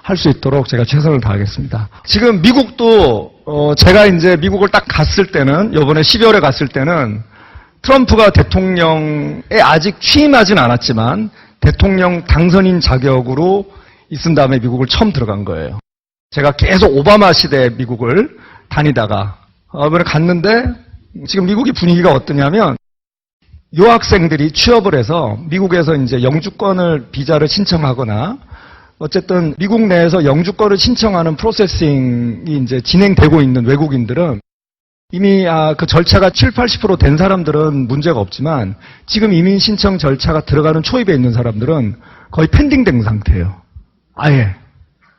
할 수 있도록 제가 최선을 다하겠습니다. 지금 미국도 제가 이제 미국을 딱 갔을 때는 이번에 12월에 갔을 때는 트럼프가 대통령에 아직 취임하진 않았지만 대통령 당선인 자격으로 있은 다음에 미국을 처음 들어간 거예요. 제가 계속 오바마 시대 미국을 다니다가 이번에 갔는데 지금 미국의 분위기가 어떠냐면 유학생들이 취업을 해서 미국에서 이제 영주권을 비자를 신청하거나 어쨌든 미국 내에서 영주권을 신청하는 프로세싱이 이제 진행되고 있는 외국인들은 이미 그 절차가 70~80% 된 사람들은 문제가 없지만 지금 이민 신청 절차가 들어가는 초입에 있는 사람들은 거의 펜딩된 상태예요. 아예.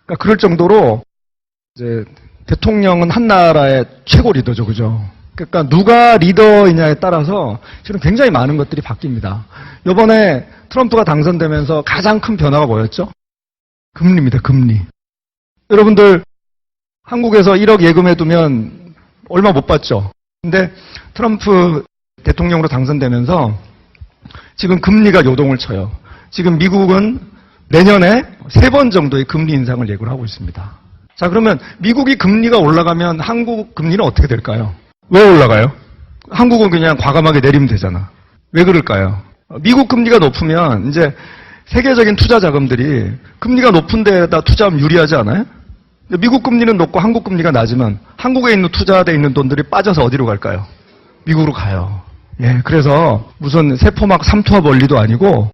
그러니까 그럴 정도로 이제 대통령은 한 나라의 최고 리더죠, 그죠? 그러니까 누가 리더이냐에 따라서 지금 굉장히 많은 것들이 바뀝니다. 이번에 트럼프가 당선되면서 가장 큰 변화가 뭐였죠? 금리입니다, 금리. 여러분들 한국에서 1억 예금해두면 얼마 못 받죠? 근데 트럼프 대통령으로 당선되면서 지금 금리가 요동을 쳐요. 지금 미국은 내년에 3번 정도의 금리 인상을 예고를 하고 있습니다. 자, 그러면 미국이 금리가 올라가면 한국 금리는 어떻게 될까요? 왜 올라가요? 한국은 그냥 과감하게 내리면 되잖아. 왜 그럴까요? 미국 금리가 높으면 이제 세계적인 투자 자금들이 금리가 높은 데다 투자하면 유리하지 않아요? 미국 금리는 높고 한국 금리가 낮으면 한국에 있는 투자돼 있는 돈들이 빠져서 어디로 갈까요? 미국으로 가요. 예, 그래서 무슨 세포막 삼투압 원리도 아니고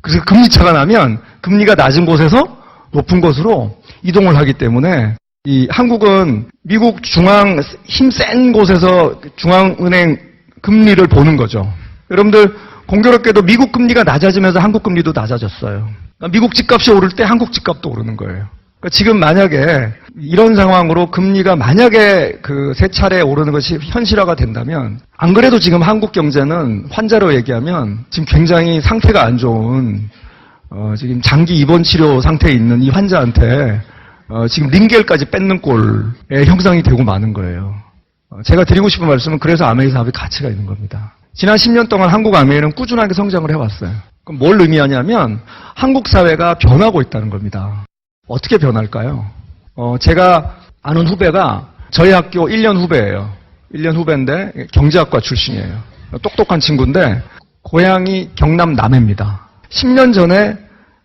그래서 금리 차가 나면 금리가 낮은 곳에서 높은 곳으로 이동을 하기 때문에 이 한국은 미국 중앙 힘 센 곳에서 중앙은행 금리를 보는 거죠. 여러분들 공교롭게도 미국 금리가 낮아지면서 한국 금리도 낮아졌어요. 그러니까 미국 집값이 오를 때 한국 집값도 오르는 거예요. 그러니까 지금 만약에 이런 상황으로 금리가 만약에 그 세 차례 오르는 것이 현실화가 된다면 안 그래도 지금 한국 경제는 환자로 얘기하면 지금 굉장히 상태가 안 좋은 지금 장기 입원 치료 상태에 있는 이 환자한테 지금 링겔까지 뺏는 꼴의 형상이 되고 마는 거예요. 제가 드리고 싶은 말씀은 그래서 아메이 사업이 가치가 있는 겁니다. 지난 10년 동안 한국 아메이는 꾸준하게 성장을 해왔어요. 그럼 뭘 의미하냐면 한국 사회가 변하고 있다는 겁니다. 어떻게 변할까요? 제가 아는 후배가 저희 학교 1년 후배예요. 1년 후배인데 경제학과 출신이에요. 똑똑한 친구인데 고향이 경남 남해입니다. 10년 전에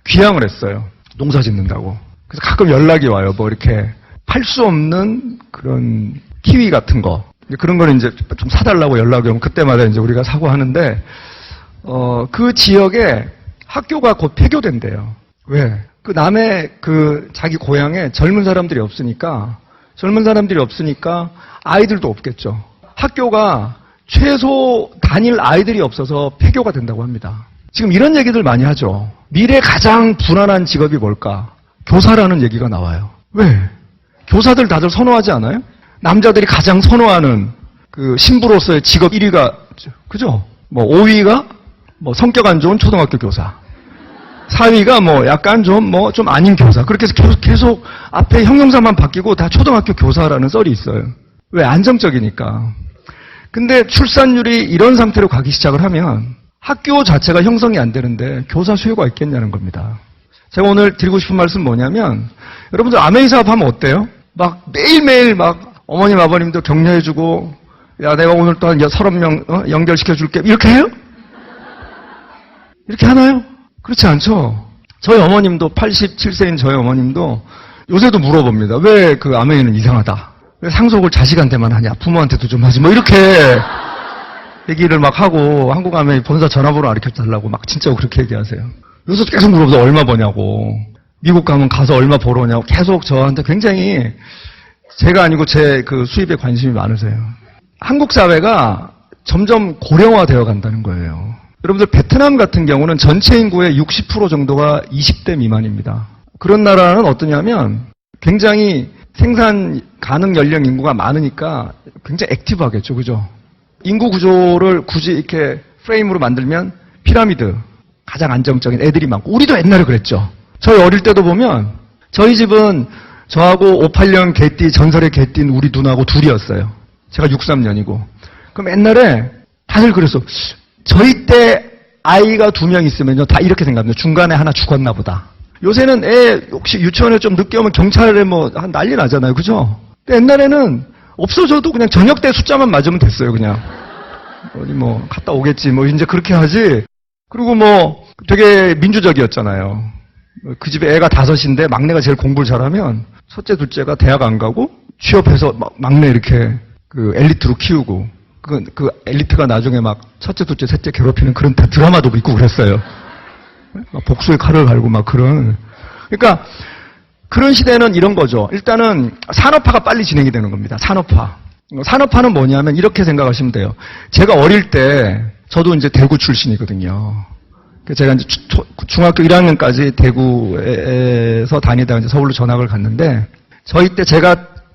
귀향을 했어요. 농사 짓는다고. 그래서 가끔 연락이 와요. 뭐 이렇게 팔 수 없는 그런 키위 같은 거. 그런 거는 이제 좀 사달라고 연락이 오면 그때마다 이제 우리가 사고 하는데, 그 지역에 학교가 곧 폐교된대요. 왜? 그 남의 그 자기 고향에 젊은 사람들이 없으니까 아이들도 없겠죠. 학교가 최소 다닐 아이들이 없어서 폐교가 된다고 합니다. 지금 이런 얘기들 많이 하죠. 미래 가장 불안한 직업이 뭘까? 교사라는 얘기가 나와요. 왜? 교사들 다들 선호하지 않아요? 남자들이 가장 선호하는 그 신부로서의 직업 1위가, 그죠? 뭐 5위가 뭐 성격 안 좋은 초등학교 교사. 4위가 뭐 약간 좀 아닌 교사. 그렇게 해서 계속 앞에 형용사만 바뀌고 다 초등학교 교사라는 썰이 있어요. 왜? 안정적이니까. 근데 출산율이 이런 상태로 가기 시작을 하면 학교 자체가 형성이 안 되는데 교사 수요가 있겠냐는 겁니다. 제가 오늘 드리고 싶은 말씀 뭐냐면 여러분들 아메이 사업하면 어때요? 막 매일매일 막 어머님 아버님도 격려해주고 야 내가 오늘 또 한 30명 연결시켜줄게 이렇게 해요? 이렇게 하나요? 그렇지 않죠. 저희 어머님도 87세인 저희 어머님도 요새도 물어봅니다. 왜 그 아메이는 이상하다. 왜 상속을 자식한테만 하냐. 부모한테도 좀 하지. 뭐 이렇게 얘기를 막 하고 한국 아메이 본사 전화번호 가르쳐달라고 막 진짜 그렇게 얘기하세요. 요새도 계속 물어보다 얼마 버냐고. 미국 가면 가서 얼마 벌어오냐고 계속 저한테 굉장히 제가 아니고 제 그 수입에 관심이 많으세요. 한국 사회가 점점 고령화되어 간다는 거예요. 여러분들 베트남 같은 경우는 전체 인구의 60% 정도가 20대 미만입니다. 그런 나라는 어떠냐면 굉장히 생산 가능 연령 인구가 많으니까 굉장히 액티브하겠죠. 그죠? 인구 구조를 굳이 이렇게 프레임으로 만들면 피라미드 가장 안정적인 애들이 많고 우리도 옛날에 그랬죠. 저희 어릴 때도 보면 저희 집은 저하고 58년 개띠 전설의 개띠인 우리 누나하고 둘이었어요. 제가 63년이고. 그럼 옛날에 다들 그랬어. 저희 때 아이가 2명 있으면요 다 이렇게 생각합니다. 중간에 하나 죽었나 보다. 요새는 애 혹시 유치원에 좀 늦게 오면 경찰에 뭐 한 난리 나잖아요. 그죠? 근데 옛날에는 없어져도 그냥 저녁 때 숫자만 맞으면 됐어요. 그냥. 어디 뭐 갔다 오겠지. 뭐 이제 그렇게 하지. 그리고 뭐 되게 민주적이었잖아요. 그 집에 애가 5인데 막내가 제일 공부를 잘하면 첫째, 둘째가 대학 안 가고 취업해서 막내 이렇게 그 엘리트로 키우고 그 엘리트가 나중에 막 첫째, 둘째, 셋째 괴롭히는 그런 드라마도 있고 그랬어요. 막 복수의 칼을 갈고 막 그런. 그러니까 그런 시대는 이런 거죠. 일단은 산업화가 빨리 진행이 되는 겁니다. 산업화. 산업화는 뭐냐면 이렇게 생각하시면 돼요. 제가 어릴 때 저도 이제 대구 출신이거든요. 제가 이제 중학교 1학년까지 대구에서 다니다가 이제 서울로 전학을 갔는데 저희 때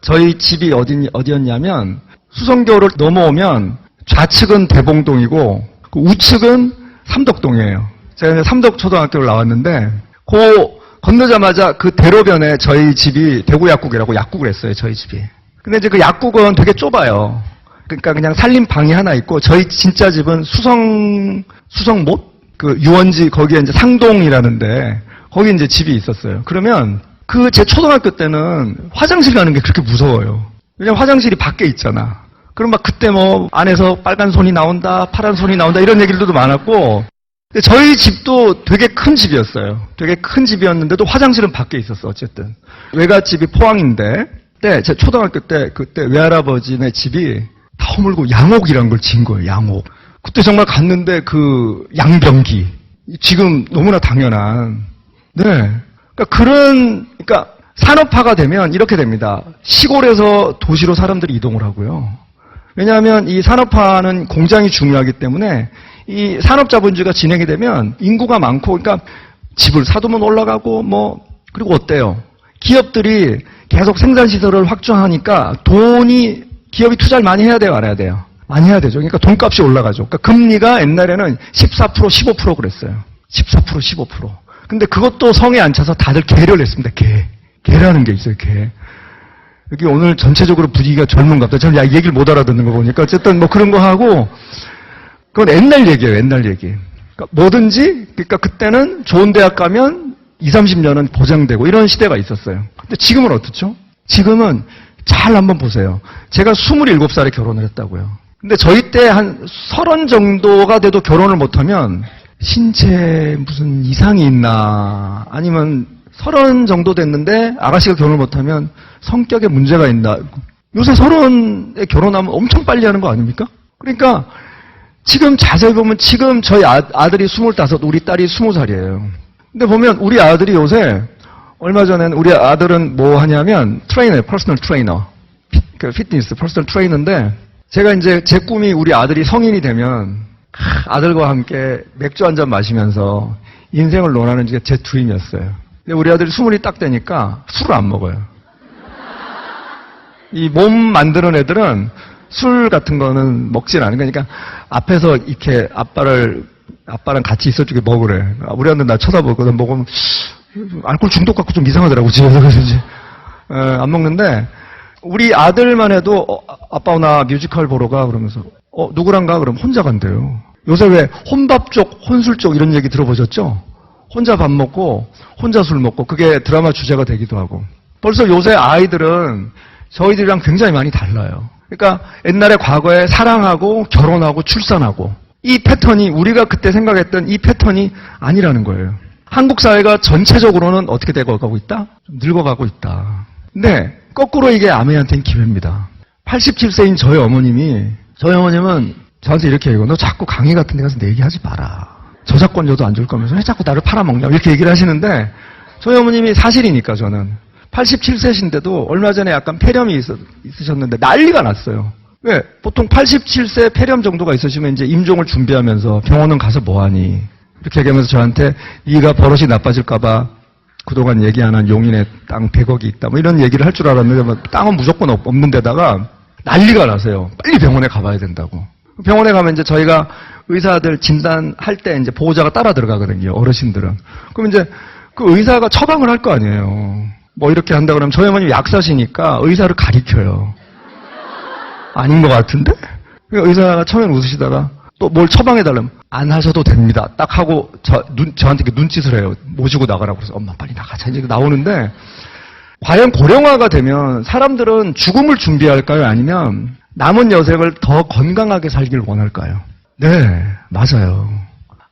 저희 집이 어디였냐면 수성교를 넘어오면 좌측은 대봉동이고 그 우측은 삼덕동이에요. 제가 이제 삼덕초등학교를 나왔는데 그 건너자마자 그 대로변에 저희 집이 대구 약국이라고 약국을 했어요. 저희 집이. 근데 이제 그 약국은 되게 좁아요. 그러니까 그냥 살림 방이 하나 있고 저희 진짜 집은 수성못 그 유원지 거기에 이제 상동이라는데 거기 이제 집이 있었어요. 그러면 그 제 초등학교 때는 화장실 가는 게 그렇게 무서워요. 왜냐면 화장실이 밖에 있잖아. 그럼 막 그때 뭐 안에서 빨간 손이 나온다, 파란 손이 나온다 이런 얘기들도 많았고 근데 저희 집도 되게 큰 집이었어요. 되게 큰 집이었는데도 화장실은 밖에 있었어. 어쨌든 외갓집이 포항인데 그때 제 초등학교 때 그때 외할아버지네 집이 다 허물고 양옥이란 걸 지은 거예요. 양옥. 그때 정말 갔는데 그 양변기 지금 너무나 당연한 그러니까 산업화가 되면 이렇게 됩니다. 시골에서 도시로 사람들이 이동을 하고요. 왜냐하면 이 산업화는 공장이 중요하기 때문에 이 산업자본주의가 진행이 되면 인구가 많고 그러니까 집을 사두면 올라가고 뭐 그리고 어때요? 기업들이 계속 생산시설을 확충하니까 기업이 투자를 많이 해야 돼요? 안 해야 돼요? 많이 해야 되죠. 그러니까 돈값이 올라가죠. 그러니까 금리가 옛날에는 14%, 15% 그랬어요. 14%, 15%. 근데 그것도 성에 안 차서 다들 개를 냈습니다. 개라는 게 있어요. 개. 여기 오늘 전체적으로 분위기가 젊은가 보다. 저는 얘기를 못 알아듣는 거 보니까 어쨌든 뭐 그런 거 하고 그건 옛날 얘기예요. 옛날 얘기. 그러니까 뭐든지 그러니까 그때는 좋은 대학 가면 20, 30년은 보장되고 이런 시대가 있었어요. 근데 지금은 어떻죠? 지금은 잘 한번 보세요. 제가 27살에 결혼을 했다고요. 근데 저희 때 한 30 정도가 돼도 결혼을 못하면 신체에 무슨 이상이 있나 아니면 30 정도 됐는데 아가씨가 결혼을 못하면 성격에 문제가 있나. 요새 30에 결혼하면 엄청 빨리 하는 거 아닙니까? 그러니까 지금 자세히 보면 지금 저희 아들이 25, 우리 딸이 20살이에요. 근데 보면 우리 아들이 요새 얼마 전에는 우리 아들은 뭐 하냐면 퍼스널 트레이너. 그 피트니스 퍼스널 트레이너인데 제가 이제 제 꿈이 우리 아들이 성인이 되면 아들과 함께 맥주 한 잔 마시면서 인생을 논하는 게 제 드림이었어요. 근데 우리 아들이 20이 딱 되니까 술을 안 먹어요. 이 몸 만드는 애들은 술 같은 거는 먹진 않은 거니까 앞에서 이렇게 아빠랑 같이 있어주게 먹으래. 우리 아들 나 쳐다보거든. 먹으면 알코올 중독 갖고 좀 이상하더라고 집에서. 그래서 이제 안 먹는데 우리 아들만 해도 아빠 나 뮤지컬 보러 가 그러면서 누구랑 가? 그럼 혼자 간대요. 요새 왜 혼밥 쪽, 혼술 쪽 이런 얘기 들어보셨죠? 혼자 밥 먹고 혼자 술 먹고 그게 드라마 주제가 되기도 하고. 벌써 요새 아이들은 저희들이랑 굉장히 많이 달라요. 그러니까 옛날에 과거에 사랑하고 결혼하고 출산하고 이 패턴이 우리가 그때 생각했던 이 패턴이 아니라는 거예요. 한국 사회가 전체적으로는 어떻게 되어가고 있다? 좀 늙어가고 있다. 근데 거꾸로 이게 아메한테는 기회입니다. 87세인 저희 어머님은 저한테 이렇게 얘기해요. 너 자꾸 강의 같은 데 가서 내 얘기하지 마라. 저작권료도 안 줄 거면서 왜 자꾸 나를 팔아먹냐 이렇게 얘기를 하시는데 저희 어머님이 사실이니까 저는 87세신데도 얼마 전에 약간 폐렴이 있으셨는데 난리가 났어요. 왜? 보통 87세 폐렴 정도가 있으시면 이제 임종을 준비하면서 병원은 가서 뭐하니 이렇게 얘기하면서 저한테 네가 버릇이 나빠질까 봐 그동안 얘기 안 한 용인에 땅 100억이 있다 뭐 이런 얘기를 할 줄 알았는데 뭐 땅은 무조건 없는 데다가 난리가 나세요. 빨리 병원에 가봐야 된다고. 병원에 가면 이제 저희가 의사들 진단할 때 이제 보호자가 따라 들어가거든요. 어르신들은. 그럼 이제 그 의사가 처방을 할 거 아니에요. 뭐 이렇게 한다 그러면 저희 어머니 약사시니까 의사를 가리켜요. 아닌 것 같은데? 의사가 처음엔 웃으시다가 또 뭘 처방해달라면 안 하셔도 됩니다. 딱 하고 저한테 이렇게 눈짓을 해요. 모시고 나가라고 그래서 엄마 빨리 나가자. 이제 나오는데 과연 고령화가 되면 사람들은 죽음을 준비할까요? 아니면 남은 여생을 더 건강하게 살기를 원할까요? 네, 맞아요.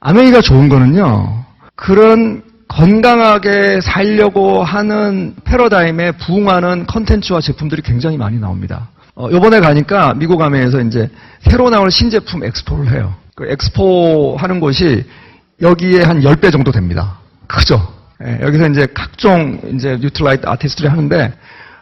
아메이가 좋은 거는요. 그런 건강하게 살려고 하는 패러다임에 부응하는 컨텐츠와 제품들이 굉장히 많이 나옵니다. 요번에 가니까 미국 아메이에서 이제 새로 나올 신제품 엑스포를 해요. 그 엑스포 하는 곳이 여기에 한 10배 정도 됩니다. 크죠? 예, 여기서 이제 각종 이제 뉴트라이트 아티스트들이 하는데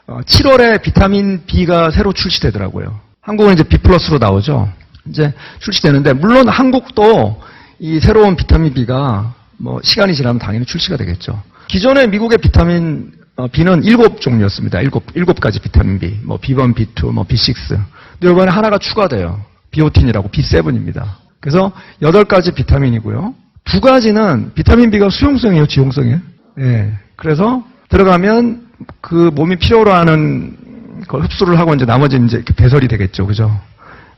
7월에 비타민 B가 새로 출시되더라고요. 한국은 이제 B 플러스로 나오죠. 이제 출시되는데 물론 한국도 이 새로운 비타민 B가 뭐 시간이 지나면 당연히 출시가 되겠죠. 기존에 미국의 비타민 B는 7종류였습니다. 7가지 비타민 B. 뭐 B1, B2, 뭐 B6. 근데 이번에 하나가 추가돼요. 비오틴이라고 B7입니다. 그래서 8가지 비타민이고요. 2가지는 비타민 B가 수용성이에요, 지용성이에요? 예. 그래서 들어가면 그 몸이 필요로 하는 걸 흡수를 하고 이제 나머지 이제 이렇게 배설이 되겠죠. 그죠?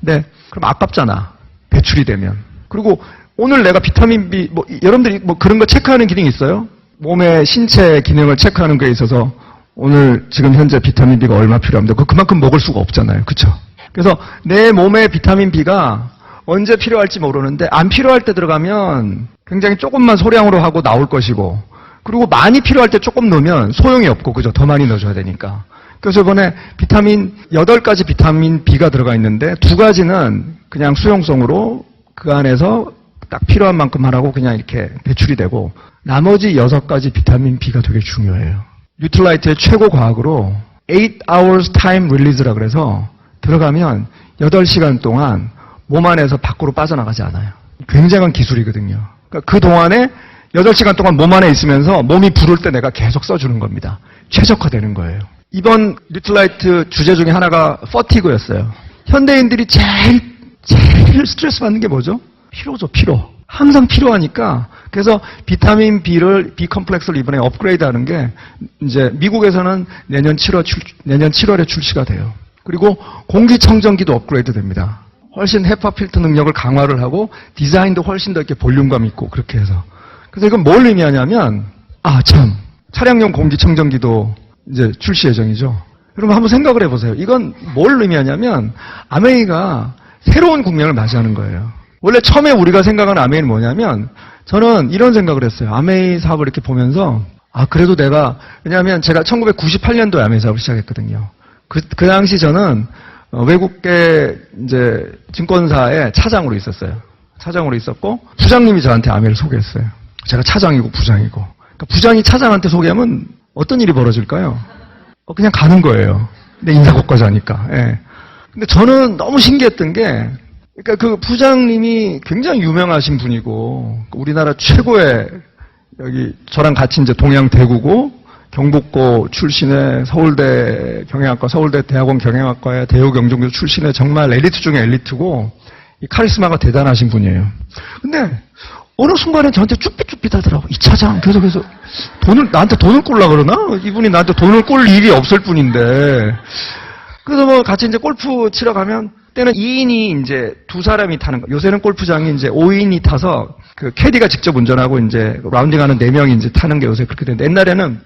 근데 그럼 아깝잖아. 배출이 되면. 그리고 오늘 내가 비타민 B, 뭐, 여러분들이 뭐 그런 거 체크하는 기능이 있어요? 몸의 신체 기능을 체크하는 거에 있어서 오늘 지금 현재 비타민 B가 얼마 필요합니다. 그만큼 먹을 수가 없잖아요. 그쵸? 그래서 내 몸에 비타민 B가 언제 필요할지 모르는데 안 필요할 때 들어가면 굉장히 조금만 소량으로 하고 나올 것이고 그리고 많이 필요할 때 조금 넣으면 소용이 없고 그죠? 더 많이 넣어줘야 되니까. 그래서 이번에 8가지 비타민 B가 들어가 있는데 2가지는 그냥 수용성으로 그 안에서 딱 필요한 만큼 하라고 그냥 이렇게 배출이 되고 나머지 6가지 비타민 B가 되게 중요해요. 뉴트라이트의 최고 과학으로 8 hours time release라 그래서 들어가면 8시간 동안 몸 안에서 밖으로 빠져나가지 않아요. 굉장한 기술이거든요. 그러니까 그 동안에 8시간 동안 몸 안에 있으면서 몸이 부를 때 내가 계속 써주는 겁니다. 최적화되는 거예요. 이번 뉴트라이트 주제 중에 하나가 퍼티그였어요. 현대인들이 제일 스트레스 받는 게 뭐죠? 피로죠, 피로. 항상 필요하니까. 그래서 비타민 B 컴플렉스를 이번에 업그레이드 하는 게 이제 미국에서는 내년 7월에 출시가 돼요. 그리고 공기청정기도 업그레이드 됩니다. 훨씬 헤파 필터 능력을 강화를 하고 디자인도 훨씬 더 이렇게 볼륨감 있고 그렇게 해서. 그래서 이건 뭘 의미하냐면 차량용 공기청정기도 이제 출시 예정이죠. 여러분 한번 생각을 해보세요. 이건 뭘 의미하냐면 아메이가 새로운 국면을 맞이하는 거예요. 원래 처음에 우리가 생각하는 아메이는 뭐냐면 저는 이런 생각을 했어요. 아메이 사업을 이렇게 보면서 그래도 왜냐하면 제가 1998년도에 아메이 사업을 시작했거든요. 그 당시 저는 외국계 이제 증권사의 차장으로 있었어요. 차장으로 있었고 부장님이 저한테 아메이를 소개했어요. 제가 차장이고 부장이고. 그러니까 부장이 차장한테 소개하면 어떤 일이 벌어질까요? 그냥 가는 거예요. 내 인사고과자니까. 예. 근데 저는 너무 신기했던 게 그러니까 그 부장님이 굉장히 유명하신 분이고 우리나라 최고의 여기 저랑 같이 이제 동양 대구고 경북고 출신의 서울대 경영학과, 서울대 대학원 경영학과의 대우경정고 출신의 정말 엘리트 중에 엘리트고 이 카리스마가 대단하신 분이에요. 근데 어느 순간에 저한테 쭈삣쭈삣하더라고. 이 차장 계속해서 나한테 돈을 꼴라 그러나? 이분이 나한테 돈을 꼴 일이 없을 뿐인데. 그래서 뭐 같이 이제 골프 치러 가면 때는 2인이 이제 2사람이 타는 거. 요새는 골프장이 이제 5인이 타서 그 캐디가 직접 운전하고 이제 라운딩하는 4명이 이제 타는 게 요새 그렇게 되는데 옛날에는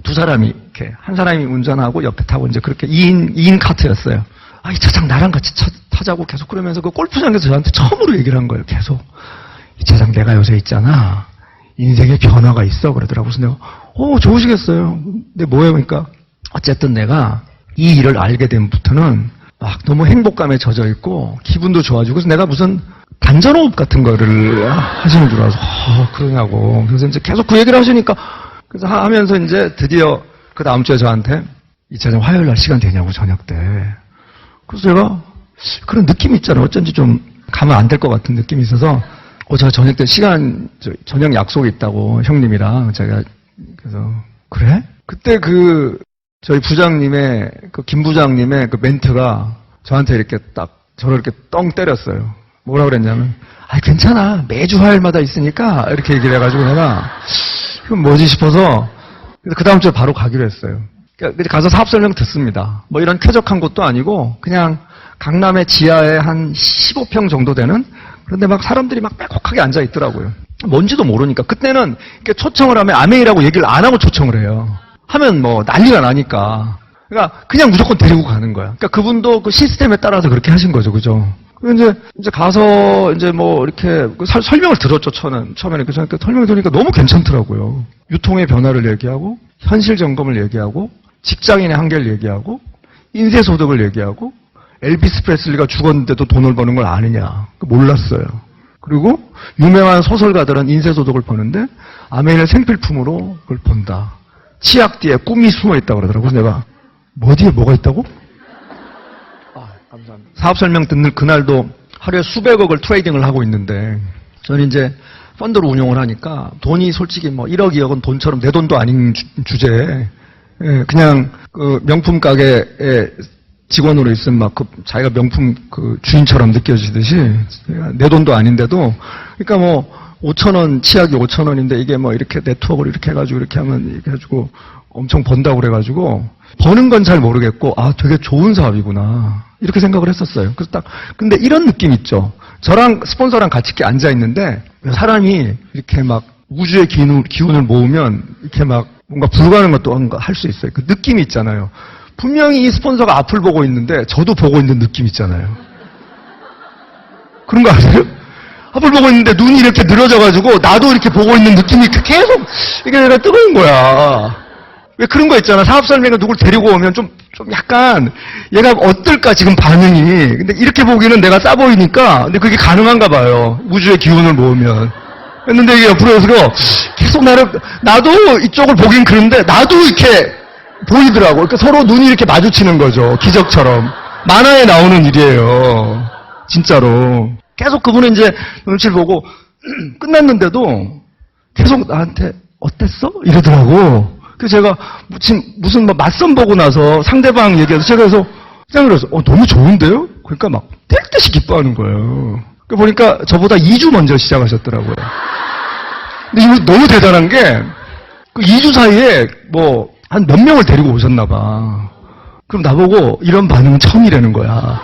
2사람이 이렇게 한 사람이 운전하고 옆에 타고 이제 그렇게 2인 카트였어요. 이 차장 나랑 같이 타자고 계속 그러면서 그 골프장에서 저한테 처음으로 얘기를 한 거예요. 계속. 이 차장 내가 요새 있잖아. 인생에 변화가 있어. 그러더라고요. 그래서 내가 좋으시겠어요. 근데 뭐예요? 그러니까 어쨌든 내가 이 일을 알게 된부터는 막 너무 행복감에 젖어 있고 기분도 좋아지고 그래서 내가 무슨 단전호흡 같은 거를 하시는 줄 알아서 그러냐고. 그래서 이제 계속 그 얘기를 하시니까 그래서 하면서 이제 드디어 그 다음 주에 저한테 이 차장 화요일 날 시간 되냐고 저녁 때. 그래서 제가 그런 느낌이 있잖아요. 어쩐지 좀 가면 안 될 것 같은 느낌이 있어서 제가 저녁 때 저녁 약속이 있다고 형님이랑 제가 그래서 그래? 그때 저희 부장님의 김 부장님의 그 멘트가 저한테 이렇게 딱 저를 이렇게 떵 때렸어요. 뭐라 그랬냐면 괜찮아 매주 화요일마다 있으니까 이렇게 얘기를 해가지고 내가 그럼 뭐지 싶어서 그 다음 주에 바로 가기로 했어요. 그러니까 가서 사업 설명 듣습니다. 뭐 이런 쾌적한 곳도 아니고 그냥 강남의 지하에 한 15평 정도 되는 그런데 막 사람들이 막 빼곡하게 앉아 있더라고요. 뭔지도 모르니까. 그때는 이렇게 초청을 하면 아메이라고 얘기를 안 하고 초청을 해요. 하면 뭐 난리가 나니까. 그러니까 그냥 무조건 데리고 가는 거야. 그러니까 그분도 그 시스템에 따라서 그렇게 하신 거죠. 그죠? 이제 가서 이제 뭐 이렇게 설명을 들었죠. 처음에는 이렇게 설명을 들으니까 너무 괜찮더라고요. 유통의 변화를 얘기하고, 현실 점검을 얘기하고, 직장인의 한계를 얘기하고, 인쇄소득을 얘기하고, 엘비스 프레슬리가 죽었는데도 돈을 버는 걸 아느냐. 몰랐어요. 그리고 유명한 소설가들은 인쇄소득을 버는데 아메이는 생필품으로 그걸 번다. 치약 뒤에 꿈이 숨어 있다고 그러더라고요. 그래서 내가 뭐 뒤에 뭐가 있다고? 감사합니다. 사업 설명 듣는 그날도 하루에 수백억을 트레이딩을 하고 있는데 저는 이제 펀드를 운용을 하니까 돈이 솔직히 뭐 1억, 2억은 돈처럼 내 돈도 아닌 주제에 그냥 그 명품 가게에 직원으로 있으면 막 그 자기가 명품 그 주인처럼 느껴지듯이 내 돈도 아닌데도 그러니까 뭐 5,000원 치약이 5,000원인데 이게 뭐 이렇게 네트워크를 이렇게 해가지고 이렇게 하면 이렇게 해가지고 엄청 번다고 그래가지고 버는 건 잘 모르겠고 아 되게 좋은 사업이구나 이렇게 생각을 했었어요. 그래서 딱 근데 이런 느낌 있죠. 저랑 스폰서랑 같이 이렇게 앉아 있는데 사람이 이렇게 막 우주의 기운을 모으면 이렇게 막 뭔가 불가능한 것도 할 수 있어요. 그 느낌이 있잖아요. 분명히 이 스폰서가 앞을 보고 있는데 저도 보고 있는 느낌 있잖아요. 그런 거 아세요? 앞을 보고 있는데 눈이 이렇게 늘어져가지고 나도 이렇게 보고 있는 느낌이 계속 이게 내가 뜨거운 거야. 왜 그런 거 있잖아. 사업 설명을 누굴 데리고 오면 좀 약간 얘가 어떨까 지금 반응이. 근데 이렇게 보기는 내가 싸 보이니까 근데 그게 가능한가 봐요. 우주의 기운을 모으면. 했는데 이게 옆으로 해서 계속 나도 이쪽을 보긴 그런데 나도 이렇게 보이더라고. 그러니까 서로 눈이 이렇게 마주치는 거죠. 기적처럼. 만화에 나오는 일이에요. 진짜로. 계속 그분은 이제 눈치를 보고 끝났는데도 계속 나한테 어땠어? 이러더라고. 그래서 제가 무슨 막 맞선 보고 나서 상대방 얘기해서 제가 그래서 너무 좋은데요? 그러니까 막 뗄 듯이 기뻐하는 거예요. 그 보니까 저보다 2주 먼저 시작하셨더라고요. 근데 이거 너무 대단한 게 그 2주 사이에 뭐 한 몇 명을 데리고 오셨나 봐. 그럼 나보고 이런 반응은 처음이라는 거야.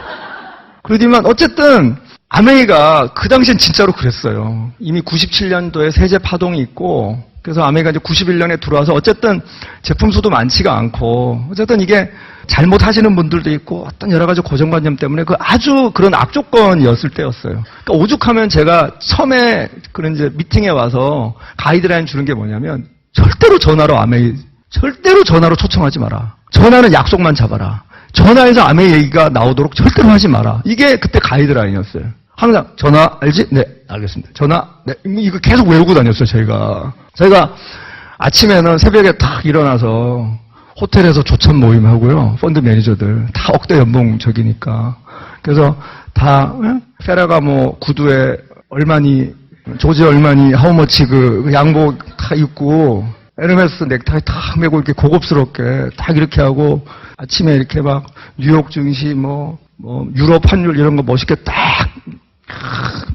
그러지만 어쨌든 아메이가 그 당시엔 진짜로 그랬어요. 이미 97년도에 세제 파동이 있고 그래서 아메이가 이제 91년에 들어와서 어쨌든 제품 수도 많지가 않고 어쨌든 이게 잘못하시는 분들도 있고 어떤 여러 가지 고정관념 때문에 그 아주 그런 악조건이었을 때였어요. 그러니까 오죽하면 제가 처음에 그런 이제 미팅에 와서 가이드라인 주는 게 뭐냐면 절대로 전화로 초청하지 마라. 전화는 약속만 잡아라. 전화해서 아메이 얘기가 나오도록 절대로 하지 마라. 이게 그때 가이드라인이었어요. 항상 전화 알지? 네, 알겠습니다. 전화, 네, 이거 계속 외우고 다녔어요, 저희가 아침에는 새벽에 딱 일어나서 호텔에서 조찬 모임 하고요. 펀드 매니저들 다 억대 연봉 적이니까. 그래서 다 페라가 뭐 구두에 얼마니, 조지 얼마니, 하우머치 그 양복 다 입고 에르메스 넥타이 다 메고 이렇게 고급스럽게 딱 이렇게 하고 아침에 이렇게 막 뉴욕 증시 뭐 유럽 환율 이런 거 멋있게 딱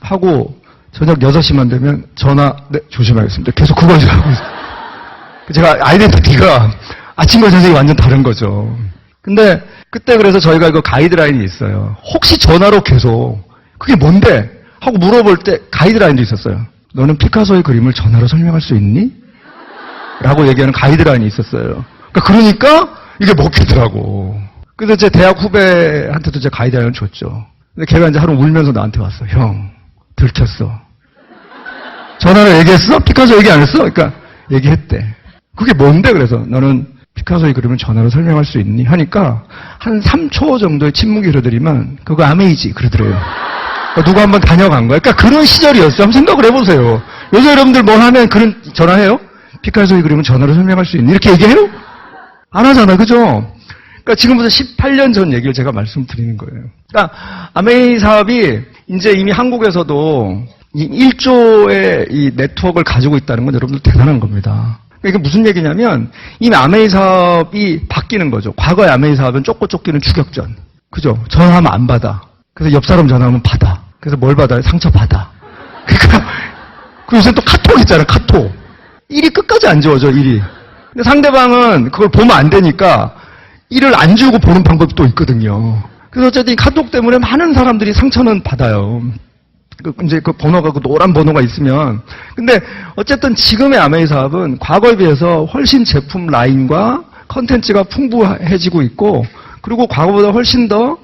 하고 저녁 6시만 되면 전화 네 조심하겠습니다. 계속 그거 하고 있어요. 제가 아이덴티티가 아침과 저녁이 완전 다른 거죠. 근데 그때 그래서 저희가 이거 가이드라인이 있어요. 혹시 전화로 계속 그게 뭔데? 하고 물어볼 때 가이드라인도 있었어요. 너는 피카소의 그림을 전화로 설명할 수 있니? 라고 얘기하는 가이드라인이 있었어요. 그러니까 이게 먹히더라고. 그래서 제 대학 후배한테도 제 가이드라인을 줬죠. 근데 걔가 이제 하루 울면서 나한테 왔어. 형, 들켰어. 전화로 얘기했어? 피카소 얘기 안 했어? 그러니까 얘기했대. 그게 뭔데? 그래서 너는 피카소의 그림을 전화로 설명할 수 있니? 하니까 한 3초 정도의 침묵이 흐르더니만 그거 아메이지 그러더래요. 그러니까 누가 한번 다녀간 거야. 그러니까 그런 시절이었어요. 한번 생각을 해보세요. 요즘 여러분들 뭐 하면 그런 전화해요? 피카소의 그림은 전화로 설명할 수 있니? 이렇게 얘기해요? 안 하잖아, 그죠? 그러니까 지금부터 18년 전 얘기를 제가 말씀드리는 거예요. 그러니까 아메이 사업이 이제 이미 한국에서도 1조의 이 네트워크를 가지고 있다는 건 여러분들 대단한 겁니다. 그러니까 이게 무슨 얘기냐면 이미 아메이 사업이 바뀌는 거죠. 과거의 아메이 사업은 쫓고 쫓기는 추격전. 그죠? 전화하면 안 받아. 그래서 옆 사람 전화하면 받아. 그래서 뭘 받아요? 상처 받아. 그러니까 그 요새 또 카톡 있잖아요, 카톡. 일이 끝까지 안 지워져, 일이. 근데 상대방은 그걸 보면 안 되니까 일을 안 지우고 보는 방법이 또 있거든요. 그래서 어쨌든 이 카톡 때문에 많은 사람들이 상처는 받아요. 이제 그 번호가 그 노란 번호가 있으면. 근데 어쨌든 지금의 아메이 사업은 과거에 비해서 훨씬 제품 라인과 컨텐츠가 풍부해지고 있고, 그리고 과거보다 훨씬 더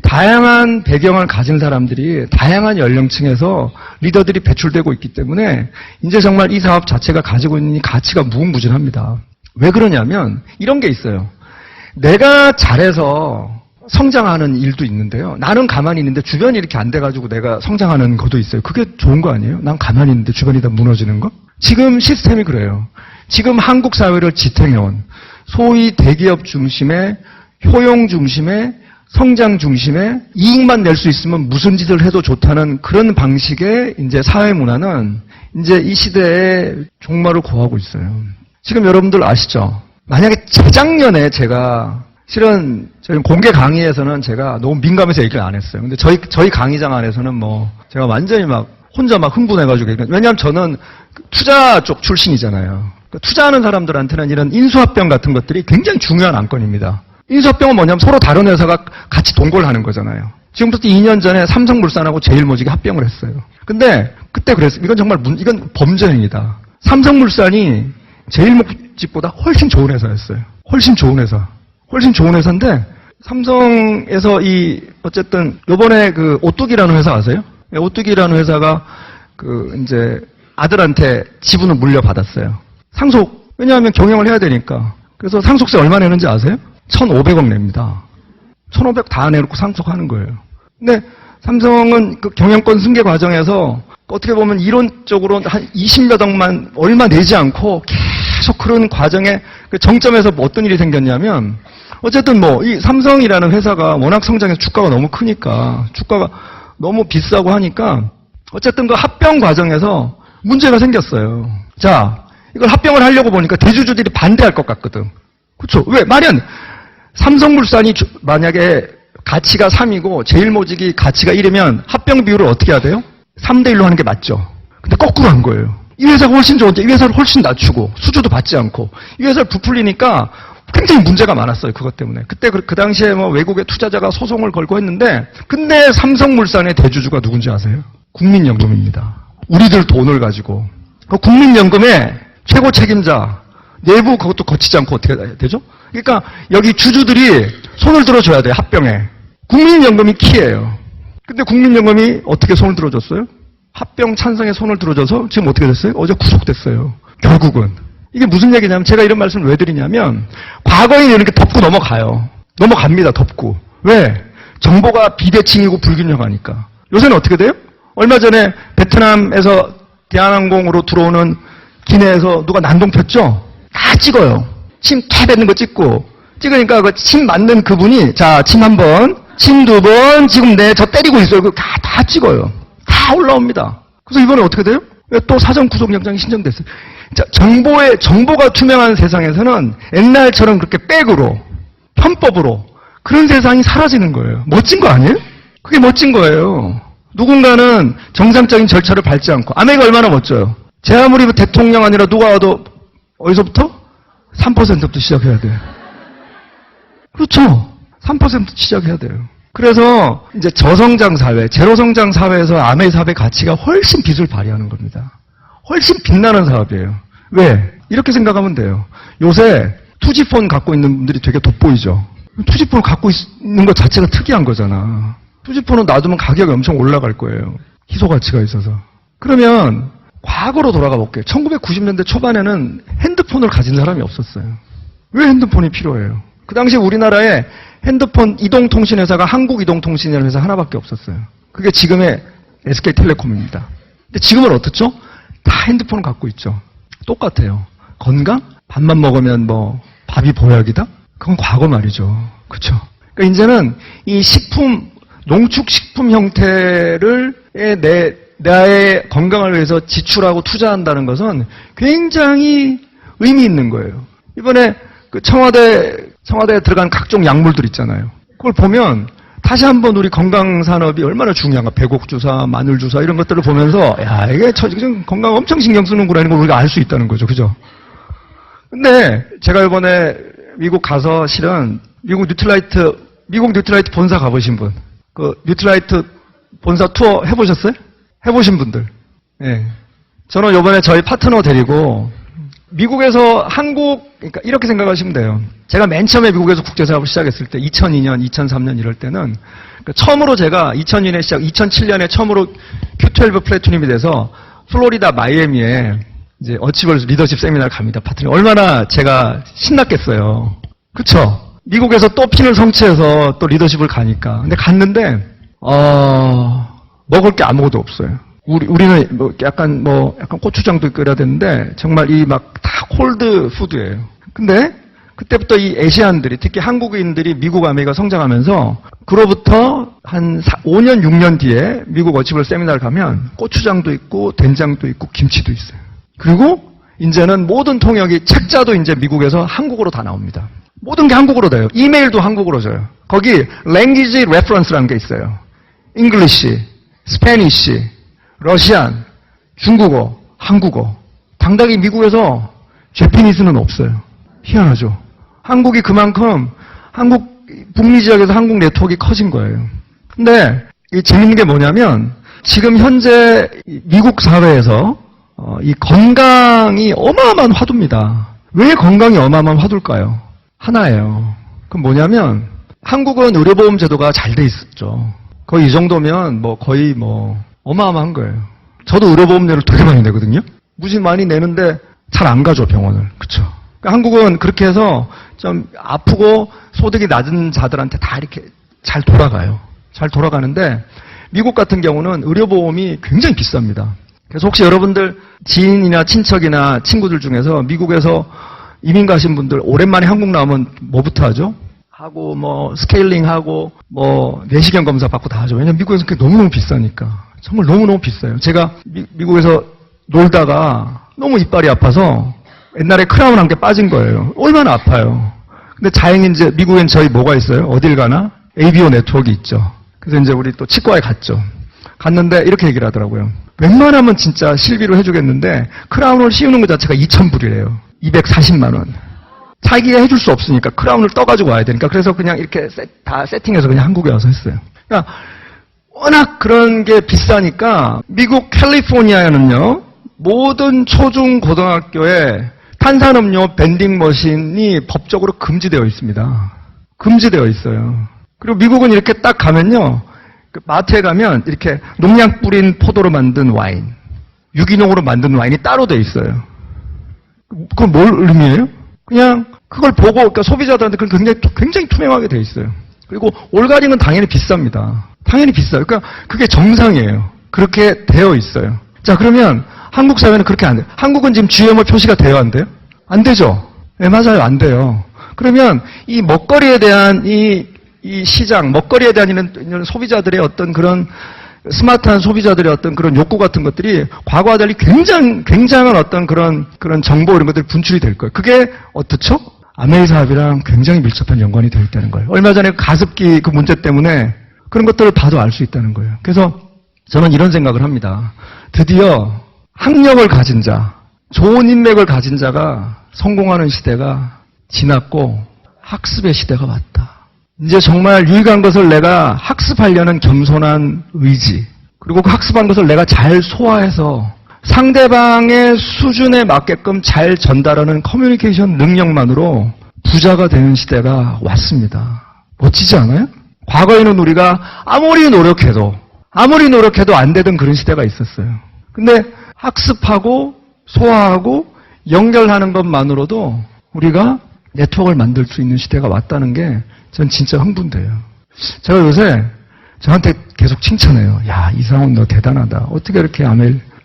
다양한 배경을 가진 사람들이 다양한 연령층에서 리더들이 배출되고 있기 때문에 이제 정말 이 사업 자체가 가지고 있는 이 가치가 무궁무진합니다. 왜 그러냐면 이런 게 있어요. 내가 잘해서 성장하는 일도 있는데요. 나는 가만히 있는데 주변이 이렇게 안 돼가지고 내가 성장하는 것도 있어요. 그게 좋은 거 아니에요? 난 가만히 있는데 주변이 다 무너지는 거? 지금 시스템이 그래요. 지금 한국 사회를 지탱해온 소위 대기업 중심의 효용 중심의 성장 중심의 이익만 낼 수 있으면 무슨 짓을 해도 좋다는 그런 방식의 이제 사회 문화는 이제 이 시대에 종말을 고하고 있어요. 지금 여러분들 아시죠? 만약에 재작년에 제가 실은 저희 공개 강의에서는 제가 너무 민감해서 얘기를 안 했어요. 근데 저희 강의장 안에서는 뭐 제가 완전히 막 혼자 막 흥분해가지고 왜냐하면 저는 투자 쪽 출신이잖아요. 투자하는 사람들한테는 이런 인수합병 같은 것들이 굉장히 중요한 안건입니다. 인수합병은 뭐냐면 서로 다른 회사가 같이 동거를 하는 거잖아요. 지금부터 2년 전에 삼성물산하고 제일모직이 합병을 했어요. 근데 그때 그랬어요. 이건 정말 이건 범죄 행위다. 삼성물산이 제일모직보다 훨씬 좋은 회사였어요. 훨씬 좋은 회사. 훨씬 좋은 회사인데 삼성에서 어쨌든 요번에 그 오뚜기라는 회사 아세요? 오뚜기라는 회사가 이제 아들한테 지분을 물려받았어요. 상속. 왜냐하면 경영을 해야 되니까. 그래서 상속세 얼마 내는지 아세요? 1,500억 냅니다. 1,500 다 내놓고 상속하는 거예요. 근데 삼성은 그 경영권 승계 과정에서 어떻게 보면 이론적으로 한 20몇 억만 얼마 내지 않고 계속 그런 과정에 그 정점에서 어떤 일이 생겼냐면 어쨌든 이 삼성이라는 회사가 워낙 성장해서 주가가 너무 크니까 주가가 너무 비싸고 하니까 어쨌든 그 합병 과정에서 문제가 생겼어요. 자, 이걸 합병을 하려고 보니까 대주주들이 반대할 것 같거든. 그렇죠? 왜? 말은 삼성물산이 만약에 가치가 3이고 제일모직이 가치가 1이면 합병 비율을 어떻게 해야 돼요? 3대1로 하는 게 맞죠. 근데 거꾸로 한 거예요. 이 회사가 훨씬 좋은데 이 회사를 훨씬 낮추고 수주도 받지 않고 이 회사를 부풀리니까 굉장히 문제가 많았어요. 그것 때문에. 그때 그 당시에 외국의 투자자가 소송을 걸고 했는데 근데 삼성물산의 대주주가 누군지 아세요? 국민연금입니다. 우리들 돈을 가지고. 그 국민연금의 최고 책임자 내부 그것도 거치지 않고 어떻게 되죠? 그러니까 여기 주주들이 손을 들어줘야 돼요. 합병에. 국민연금이 키예요. 근데 국민연금이 어떻게 손을 들어줬어요? 합병 찬성에 손을 들어줘서 지금 어떻게 됐어요? 어제 구속됐어요. 결국은. 이게 무슨 얘기냐면 제가 이런 말씀을 왜 드리냐면 과거에는 이렇게 덮고 넘어가요. 넘어갑니다. 덮고. 왜? 정보가 비대칭이고 불균형하니까. 요새는 어떻게 돼요? 얼마 전에 베트남에서 대한항공으로 들어오는 기내에서 누가 난동 폈죠? 다 찍어요. 침 태 뱉는 거 찍으니까 그 침 맞는 그분이 자, 침 한 번, 침 두 번, 지금 저 때리고 있어요. 그거 다 찍어요. 다 올라옵니다. 그래서 이번에 어떻게 돼요? 또 사전 구속영장이 신청됐어요. 자, 정보가 투명한 세상에서는 옛날처럼 그렇게 백으로, 편법으로 그런 세상이 사라지는 거예요. 멋진 거 아니에요? 그게 멋진 거예요. 누군가는 정상적인 절차를 밟지 않고 아메리카 얼마나 멋져요. 제 아무리 대통령 아니라 누가 와도 어디서부터? 3%부터 시작해야 돼요. 그렇죠. 3% 시작해야 돼요. 그래서 이제 저성장 사회, 제로성장 사회에서 아메이 사업의 가치가 훨씬 빛을 발휘하는 겁니다. 훨씬 빛나는 사업이에요. 왜? 이렇게 생각하면 돼요. 요새 투지폰 갖고 있는 분들이 되게 돋보이죠. 투지폰을 갖고 있는 것 자체가 특이한 거잖아. 투지폰은 놔두면 가격이 엄청 올라갈 거예요. 희소 가치가 있어서. 그러면 과거로 돌아가 볼게요. 1990년대 초반에는 핸드폰을 가진 사람이 없었어요. 왜 핸드폰이 필요해요? 그 당시 우리나라에 핸드폰 이동통신회사가 한국이동통신이라는 회사 하나밖에 없었어요. 그게 지금의 SK텔레콤입니다. 근데 지금은 어떻죠? 다 핸드폰을 갖고 있죠. 똑같아요. 건강? 밥만 먹으면 밥이 보약이다? 그건 과거 말이죠. 그렇죠? 그러니까 이제는 이 농축식품 형태를 나의 건강을 위해서 지출하고 투자한다는 것은 굉장히 의미 있는 거예요. 이번에 그 청와대에 들어간 각종 약물들 있잖아요. 그걸 보면 다시 한번 우리 건강산업이 얼마나 중요한가. 배곡주사, 마늘주사 이런 것들을 보면서 야, 이게 건강 엄청 신경 쓰는구나 이런 걸 우리가 알 수 있다는 거죠. 그죠? 근데 제가 이번에 미국 가서 실은 미국 뉴트라이트 본사 가보신 분, 그 뉴트라이트 본사 투어 해보셨어요? 해보신 분들. 예. 저는 요번에 저희 파트너 데리고 미국에서 그러니까 이렇게 생각하시면 돼요. 제가 맨 처음에 미국에서 국제사업을 시작했을 때 2002년, 2003년 이럴 때는 처음으로 제가 2002년에 2007년에 처음으로 Q12 플래티넘이 돼서 플로리다 마이애미에 이제 어치벌 리더십 세미나를 갑니다. 파트너. 얼마나 제가 신났겠어요. 그쵸? 미국에서 또 핀을 성취해서 또 리더십을 가니까. 근데 갔는데, 먹을 게 아무것도 없어요. 우리는 약간 고추장도 끓여야 되는데, 정말 다 콜드 푸드예요. 근데, 그때부터 이 아시안들이, 특히 한국인들이 미국 아메리카 성장하면서, 그로부터 한 5년, 6년 뒤에 미국 어치벌 세미나를 가면, 고추장도 있고, 된장도 있고, 김치도 있어요. 그리고, 이제는 모든 통역이, 책자도 이제 미국에서 한국어로 다 나옵니다. 모든 게 한국어로 돼요. 이메일도 한국어로 줘요. 거기 language reference라는 게 있어요. English, Spanish, 러시안, 중국어, 한국어. 당당히 미국에서 제피니스는 없어요. 희한하죠. 한국이 그만큼 북미 지역에서 한국 네트워크가 커진 거예요. 근데 이 재밌는 게 뭐냐면 지금 현재 미국 사회에서 이 건강이 어마어마한 화두입니다. 왜 건강이 어마어마한 화두일까요? 하나예요. 그럼 뭐냐면 한국은 의료보험 제도가 잘 돼 있었죠. 거의 이 정도면 거의 어마어마한 거예요. 저도 의료보험료를 되게 많이 내거든요. 무지 많이 내는데 잘 안 가죠, 병원을. 그쵸? 그러니까 한국은 그렇게 해서 좀 아프고 소득이 낮은 자들한테 다 이렇게 잘 돌아가요. 잘 돌아가는데 미국 같은 경우는 의료보험이 굉장히 비쌉니다. 그래서 혹시 여러분들 지인이나 친척이나 친구들 중에서 미국에서 이민 가신 분들 오랜만에 한국 나오면 뭐부터 하죠? 하고 스케일링 하고 내시경 검사 받고 다 하죠. 왜냐면 미국에서는 그게 너무너무 비싸니까. 정말 너무너무 비싸요. 제가 미국에서 놀다가 너무 이빨이 아파서 옛날에 크라운 한 개 빠진 거예요. 얼마나 아파요. 근데 다행히 이제 미국엔 저희 뭐가 있어요? 어딜 가나? ABO 네트워크 있죠. 그래서 이제 우리 또 치과에 갔죠. 갔는데 이렇게 얘기를 하더라고요. 웬만하면 진짜 실비로 해주겠는데 크라운을 씌우는 것 자체가 2,000불이래요. 240만 원. 자기가 해줄 수 없으니까 크라운을 떠가지고 와야 되니까 그래서 그냥 이렇게 다 세팅해서 그냥 한국에 와서 했어요. 그러니까 워낙 그런 게 비싸니까 미국 캘리포니아에는요 모든 초중 고등학교에 탄산음료 밴딩 머신이 법적으로 금지되어 있습니다. 금지되어 있어요. 그리고 미국은 이렇게 딱 가면요 마트에 가면 이렇게 농약 뿌린 포도로 만든 와인, 유기농으로 만든 와인이 따로 돼 있어요. 그건 뭘 의미해요? 그냥 그걸 보고 그러니까 소비자들한테 굉장히 투명하게 돼 있어요. 그리고 올가링은 당연히 비쌉니다. 당연히 비싸요. 그러니까 그게 정상이에요. 그렇게 되어 있어요. 자 그러면 한국 사회는 그렇게 안 돼요. 한국은 지금 GMO 표시가 돼요, 안 돼요? 안 되죠. 네, 맞아요, 안 돼요. 그러면 이 먹거리에 대한 이 시장, 먹거리에 대한 이런 소비자들의 어떤 그런 스마트한 소비자들의 어떤 그런 욕구 같은 것들이 과거와 달리 굉장한 어떤 그런 정보 이런 것들이 분출이 될 거예요. 그게 어떻죠? 아메이 사업이랑 굉장히 밀접한 연관이 되어 있다는 거예요. 얼마 전에 가습기 그 문제 때문에 그런 것들을 봐도 알 수 있다는 거예요. 그래서 저는 이런 생각을 합니다. 드디어 학력을 가진 자, 좋은 인맥을 가진 자가 성공하는 시대가 지났고 학습의 시대가 왔다. 이제 정말 유익한 것을 내가 학습하려는 겸손한 의지, 그리고 그 학습한 것을 내가 잘 소화해서 상대방의 수준에 맞게끔 잘 전달하는 커뮤니케이션 능력만으로 부자가 되는 시대가 왔습니다. 멋지지 않아요? 과거에는 우리가 아무리 노력해도 안 되던 그런 시대가 있었어요. 근데 학습하고 소화하고 연결하는 것만으로도 우리가 네트워크를 만들 수 있는 시대가 왔다는 게 전 진짜 흥분돼요. 제가 요새 저한테 계속 칭찬해요. 야, 이상훈 너 대단하다. 어떻게 이렇게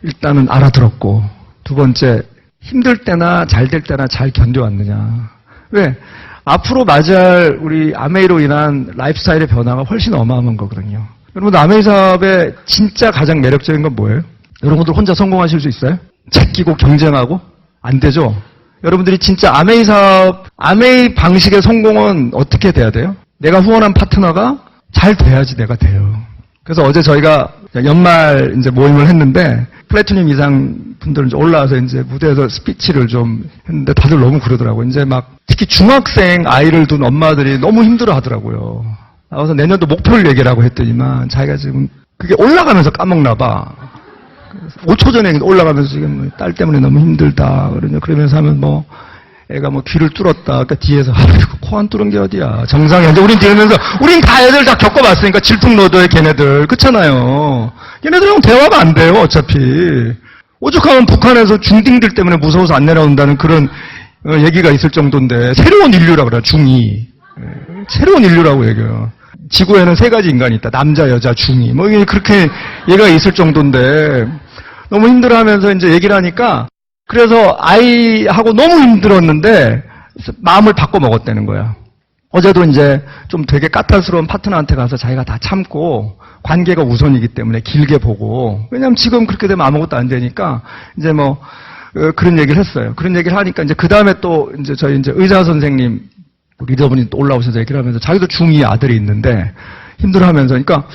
일단은 알아들었고, 두 번째 힘들 때나 잘 될 때나 잘 견뎌왔느냐. 왜? 앞으로 맞이할 우리 아메이로 인한 라이프스타일의 변화가 훨씬 어마어마한 거거든요. 여러분 아메이 사업의 진짜 가장 매력적인 건 뭐예요? 여러분들 혼자 성공하실 수 있어요? 제끼고 경쟁하고? 안 되죠? 여러분들이 진짜 아메이 사업, 아메이 방식의 성공은 어떻게 돼야 돼요? 내가 후원한 파트너가 잘 돼야지 내가 돼요. 그래서 어제 저희가 연말 이제 모임을 했는데 플래티넘 이상 분들은 이제 올라와서 이제 무대에서 스피치를 좀 했는데 다들 너무 그러더라고요. 이제 막 특히 중학생 아이를 둔 엄마들이 너무 힘들어 하더라고요. 나와서 내년도 목표를 얘기라고 했더니만 자기가 지금 그게 올라가면서 까먹나 봐. 5초 전에 올라가면서 지금 딸 때문에 너무 힘들다. 그러면서 하면 뭐, 애가 뭐 귀를 뚫었다. 그러니까 뒤에서, 코 안 뚫은 게 어디야. 정상이 아니라 우린 뒤에면서, 우린 다 애들 다 겪어봤으니까 질풍노도의 걔네들. 그렇잖아요. 걔네들하고 대화가 안 돼요, 어차피. 오죽하면 북한에서 중딩들 때문에 무서워서 안 내려온다는 그런 얘기가 있을 정도인데, 새로운 인류라 그래요, 중2. 새로운 인류라고 얘기해요. 지구에는 3가지 인간이 있다. 남자, 여자, 중2. 뭐, 그렇게 얘가 있을 정도인데, 너무 힘들어 하면서 이제 얘기를 하니까, 그래서 아이하고 너무 힘들었는데, 마음을 바꿔 먹었다는 거야. 어제도 이제 좀 되게 까탈스러운 파트너한테 가서 자기가 다 참고, 관계가 우선이기 때문에 길게 보고, 왜냐면 지금 그렇게 되면 아무것도 안 되니까, 이제 뭐, 그런 얘기를 했어요. 그런 얘기를 하니까 이제 그 다음에 또 이제 저희 이제 의사 선생님, 리더분이 또 올라오셔서 얘기를 하면서 자기도 중2 아들이 있는데 힘들어 하면서 그러니까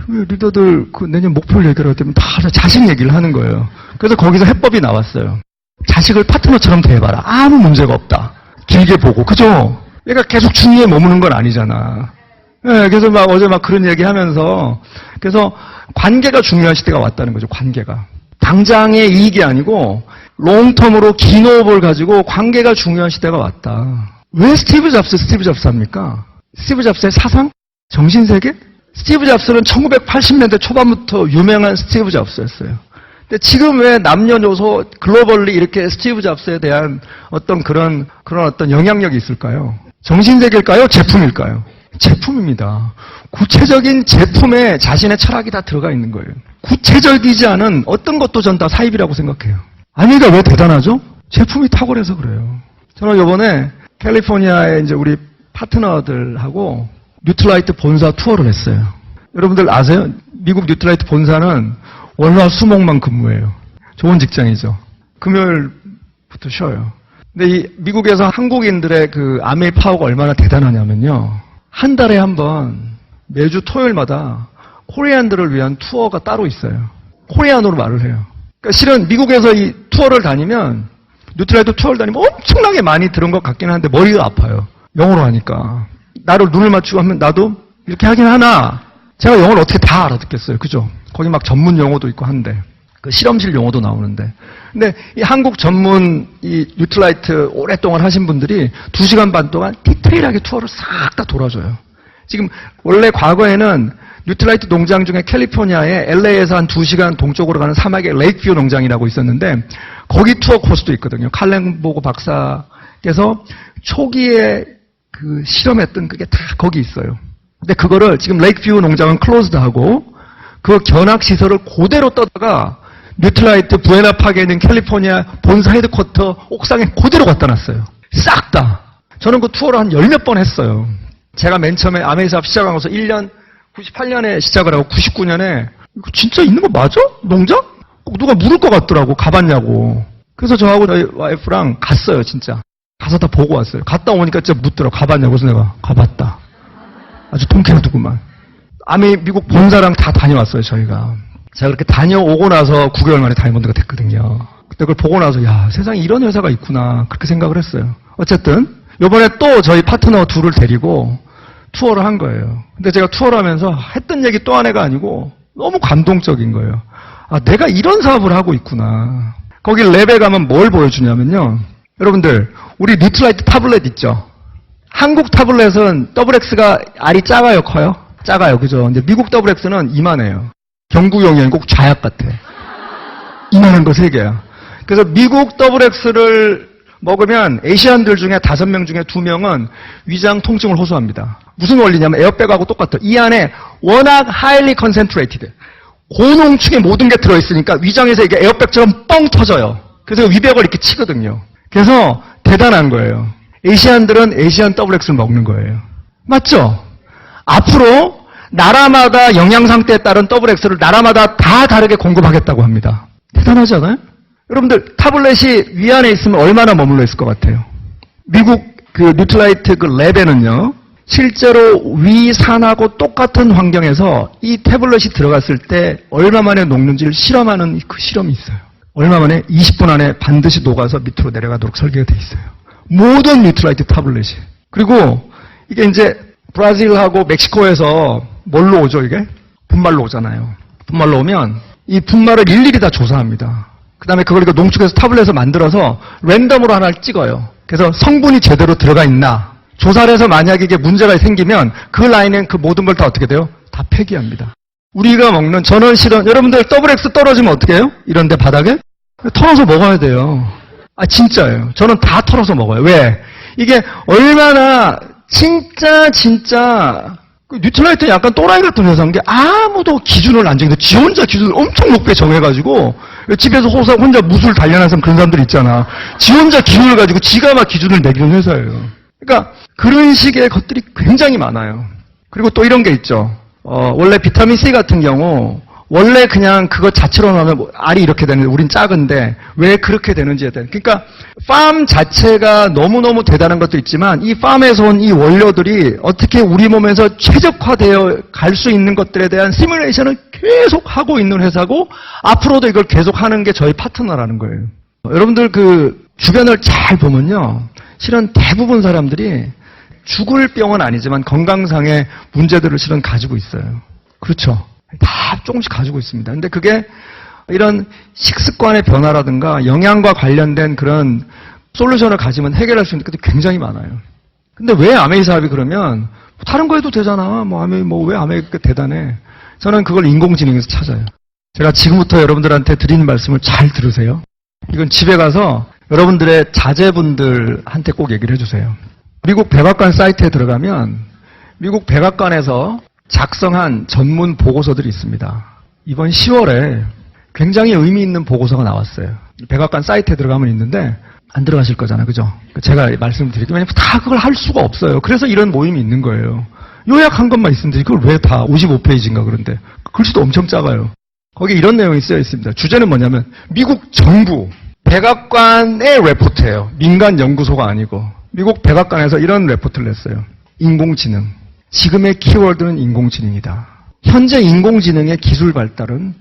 왜 리더들 그 내년 목표를 얘기를 하면 다 자식 얘기를 하는 거예요. 그래서 거기서 해법이 나왔어요. 자식을 파트너처럼 대해봐라. 아무 문제가 없다. 길게 보고. 그죠? 얘가 계속 중2에 머무는 건 아니잖아. 네, 그래서 막 어제 막 그런 얘기 하면서 그래서 관계가 중요한 시대가 왔다는 거죠. 관계가. 당장의 이익이 아니고 롱텀으로 긴 호흡을 가지고 관계가 중요한 시대가 왔다. 왜 스티브 잡스 합니까? 스티브 잡스의 사상? 정신세계? 스티브 잡스는 1980년대 초반부터 유명한 스티브 잡스였어요. 근데 지금 왜 남녀노소 글로벌리 이렇게 스티브 잡스에 대한 어떤 그런 어떤 영향력이 있을까요? 정신세계일까요? 제품일까요? 제품입니다. 구체적인 제품에 자신의 철학이 다 들어가 있는 거예요. 구체적이지 않은 어떤 것도 전 다 사입이라고 생각해요. 아니가 왜 대단하죠? 제품이 탁월해서 그래요. 저는 이번에 캘리포니아에 이제 우리 파트너들하고 뉴트라이트 본사 투어를 했어요. 여러분들 아세요? 미국 뉴트라이트 본사는 월화 수목만 근무해요. 좋은 직장이죠. 금요일부터 쉬어요. 근데 이 미국에서 한국인들의 그 아메이 파워가 얼마나 대단하냐면요. 한 달에 한 번 매주 토요일마다 코리안들을 위한 투어가 따로 있어요. 코리안어로 말을 해요. 그러니까 실은 미국에서 이 투어를 다니면 뉴트라이트 투어를 다니면 엄청나게 많이 들은 것 같긴 한데 머리가 아파요. 영어로 하니까. 나를 눈을 맞추고 하면 나도 이렇게 하긴 하나 제가 영어를 어떻게 다 알아듣겠어요. 그죠? 거기 막 전문 용어도 있고 한데 그 실험실 용어도 나오는데 근데 이 한국 전문 이 뉴트라이트 오랫동안 하신 분들이 2시간 반 동안 디테일하게 투어를 싹 다 돌아줘요. 지금 원래 과거에는 뉴트라이트 농장 중에 캘리포니아에 LA에서 한 2시간 동쪽으로 가는 사막의 레이크뷰 농장이라고 있었는데 거기 투어 코스도 있거든요. 칼렌보고 박사께서 초기에 그 실험했던 그게 다 거기 있어요. 근데 그거를 지금 레이크뷰 농장은 클로즈드하고 그 견학 시설을 그대로 떠다가 뉴트라이트 부에나파크에 있는 캘리포니아 본사 헤드쿼터 옥상에 그대로 갖다 놨어요. 싹 다. 저는 그 투어를 한 10몇 번 했어요. 제가 맨 처음에 아메이 사업 시작한 것서 98년에 시작을 하고 99년에 이거 진짜 있는 거 맞아? 농장? 누가 물을 것 같더라고. 가봤냐고. 그래서 저하고 저희 와이프랑 갔어요. 진짜. 가서 다 보고 왔어요. 갔다 오니까 진짜 묻더라고. 가봤냐고. 그래서 내가 가봤다. 아주 통쾌하더구만. 아메이 미국 본사랑 다 다녀왔어요. 저희가. 제가 그렇게 다녀오고 나서 9개월 만에 다이몬드가 됐거든요. 그때 그걸 보고 나서 야 세상에 이런 회사가 있구나. 그렇게 생각을 했어요. 어쨌든 이번에 또 저희 파트너 둘을 데리고 투어를 한 거예요. 근데 제가 투어를 하면서 했던 얘기 또 한 해가 아니고 너무 감동적인 거예요. 아, 내가 이런 사업을 하고 있구나. 거기 랩에 가면 뭘 보여주냐면요. 여러분들, 우리 뉴트라이트 타블렛 있죠? 한국 타블렛은 WX가 알이 작아요, 커요? 작아요, 그죠? 근데 미국 WX는 이만해요. 경구용이 아니고 좌약 같아. 이만한 거 3개야. 그래서 미국 WX를 먹으면 아시안들 중에 5명 중에 2명은 위장 통증을 호소합니다. 무슨 원리냐면 에어백하고 똑같아요. 이 안에 워낙 highly concentrated, 고농축의 모든 게 들어있으니까 위장에서 이게 에어백처럼 뻥 터져요. 그래서 위벽을 이렇게 치거든요. 그래서 대단한 거예요. 아시안들은 아시안 WX를 먹는 거예요. 맞죠? 앞으로 나라마다 영양 상태에 따른 WX를 나라마다 다 다르게 공급하겠다고 합니다. 대단하지 않아요? 여러분들 타블렛이 위 안에 있으면 얼마나 머물러 있을 것 같아요? 미국 그 뉴트라이트 그 랩에는요. 실제로 위 산하고 똑같은 환경에서 이 태블릿이 들어갔을 때 얼마 만에 녹는지를 실험하는 그 실험이 있어요. 얼마 만에 20분 안에 반드시 녹아서 밑으로 내려가도록 설계가 돼 있어요. 모든 뉴트라이트 타블렛이. 그리고 이게 이제 브라질하고 멕시코에서 뭘로 오죠 이게? 분말로 오잖아요. 분말로 오면 이 분말을 일일이 다 조사합니다. 그 다음에 그걸 농축해서 타블렛을 만들어서 랜덤으로 하나를 찍어요. 그래서 성분이 제대로 들어가 있나 조사를 해서 만약에 이게 문제가 생기면 그 라인엔 그 모든 걸 다 어떻게 돼요? 다 폐기합니다. 우리가 먹는 저는 실은 여러분들 더블X 떨어지면 어떻게 해요? 이런데 바닥에? 털어서 먹어야 돼요. 아 진짜예요. 저는 다 털어서 먹어요. 왜? 이게 얼마나 진짜 뉴트라이트는 약간 또라이 같은 회사인 게 아무도 기준을 안 정해서 지 혼자 기준을 엄청 높게 정해가지고 집에서 혼자 무술 단련한 그런 사람들 있잖아. 지 혼자 기준을 가지고 지가 막 기준을 내기는 회사예요. 그러니까 그런 식의 것들이 굉장히 많아요. 그리고 또 이런 게 있죠. 원래 비타민C 같은 경우 원래 그냥 그거 자체로 나오면 알이 이렇게 되는데 우린 작은데 왜 그렇게 되는지에 대한 그러니까 팜 자체가 너무너무 대단한 것도 있지만 이 팜에서 온 이 원료들이 어떻게 우리 몸에서 최적화되어 갈 수 있는 것들에 대한 시뮬레이션을 계속 하고 있는 회사고 앞으로도 이걸 계속 하는 게 저희 파트너라는 거예요. 여러분들 그 주변을 잘 보면요. 실은 대부분 사람들이 죽을 병은 아니지만 건강상의 문제들을 실은 가지고 있어요. 그렇죠. 다 조금씩 가지고 있습니다. 근데 그게 이런 식습관의 변화라든가 영양과 관련된 그런 솔루션을 가지면 해결할 수 있는 것도 굉장히 많아요. 근데 왜 아메이 사업이 그러면 다른 거 해도 되잖아. 왜 아메이가 대단해. 저는 그걸 인공지능에서 찾아요. 제가 지금부터 여러분들한테 드리는 말씀을 잘 들으세요. 이건 집에 가서 여러분들의 자제분들한테 꼭 얘기를 해주세요. 미국 백악관 사이트에 들어가면 미국 백악관에서 작성한 전문 보고서들이 있습니다. 이번 10월에 굉장히 의미 있는 보고서가 나왔어요. 백악관 사이트에 들어가면 있는데 안 들어가실 거잖아요. 그죠? 제가 말씀드릴게요. 왜냐면 다 그걸 할 수가 없어요. 그래서 이런 모임이 있는 거예요. 요약한 것만 있으면 되지. 그걸 왜 다 55페이지인가 그런데. 글씨도 엄청 작아요. 거기에 이런 내용이 쓰여 있습니다. 주제는 뭐냐면 미국 정부 백악관의 레포트예요. 민간 연구소가 아니고 미국 백악관에서 이런 레포트를 냈어요. 인공지능. 지금의 키워드는 인공지능이다. 현재 인공지능의 기술 발달은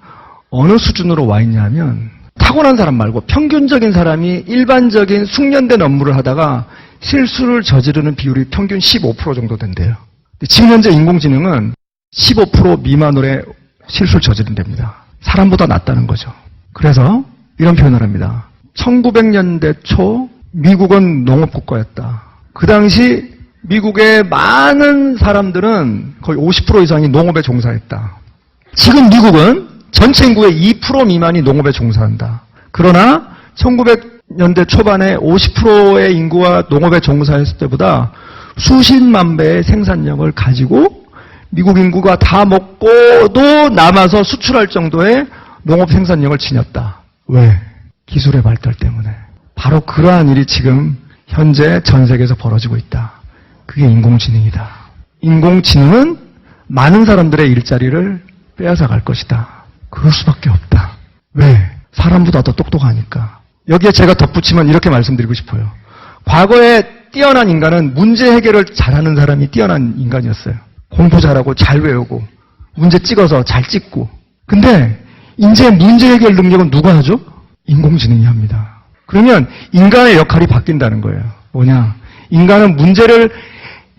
어느 수준으로 와 있냐면 타고난 사람 말고 평균적인 사람이 일반적인 숙련된 업무를 하다가 실수를 저지르는 비율이 평균 15% 정도 된대요. 지금 현재 인공지능은 15% 미만으로의 실수를 저지른답니다. 사람보다 낫다는 거죠. 그래서 이런 표현을 합니다. 1900년대 초 미국은 농업국가였다. 그 당시 미국의 많은 사람들은 거의 50% 이상이 농업에 종사했다. 지금 미국은 전체 인구의 2% 미만이 농업에 종사한다. 그러나 1900년대 초반에 50%의 인구가 농업에 종사했을 때보다 수십만 배의 생산력을 가지고 미국 인구가 다 먹고도 남아서 수출할 정도의 농업 생산력을 지녔다. 왜? 기술의 발달 때문에. 바로 그러한 일이 지금 현재 전 세계에서 벌어지고 있다. 그게 인공지능이다. 인공지능은 많은 사람들의 일자리를 빼앗아 갈 것이다. 그럴 수밖에 없다. 왜? 사람보다 더 똑똑하니까. 여기에 제가 덧붙이면 이렇게 말씀드리고 싶어요. 과거에 뛰어난 인간은 문제 해결을 잘하는 사람이 뛰어난 인간이었어요. 공부 잘하고 잘 외우고 문제 찍어서 잘 찍고. 근데 이제 문제 해결 능력은 누가 하죠? 인공지능이 합니다. 그러면 인간의 역할이 바뀐다는 거예요. 뭐냐? 인간은 문제를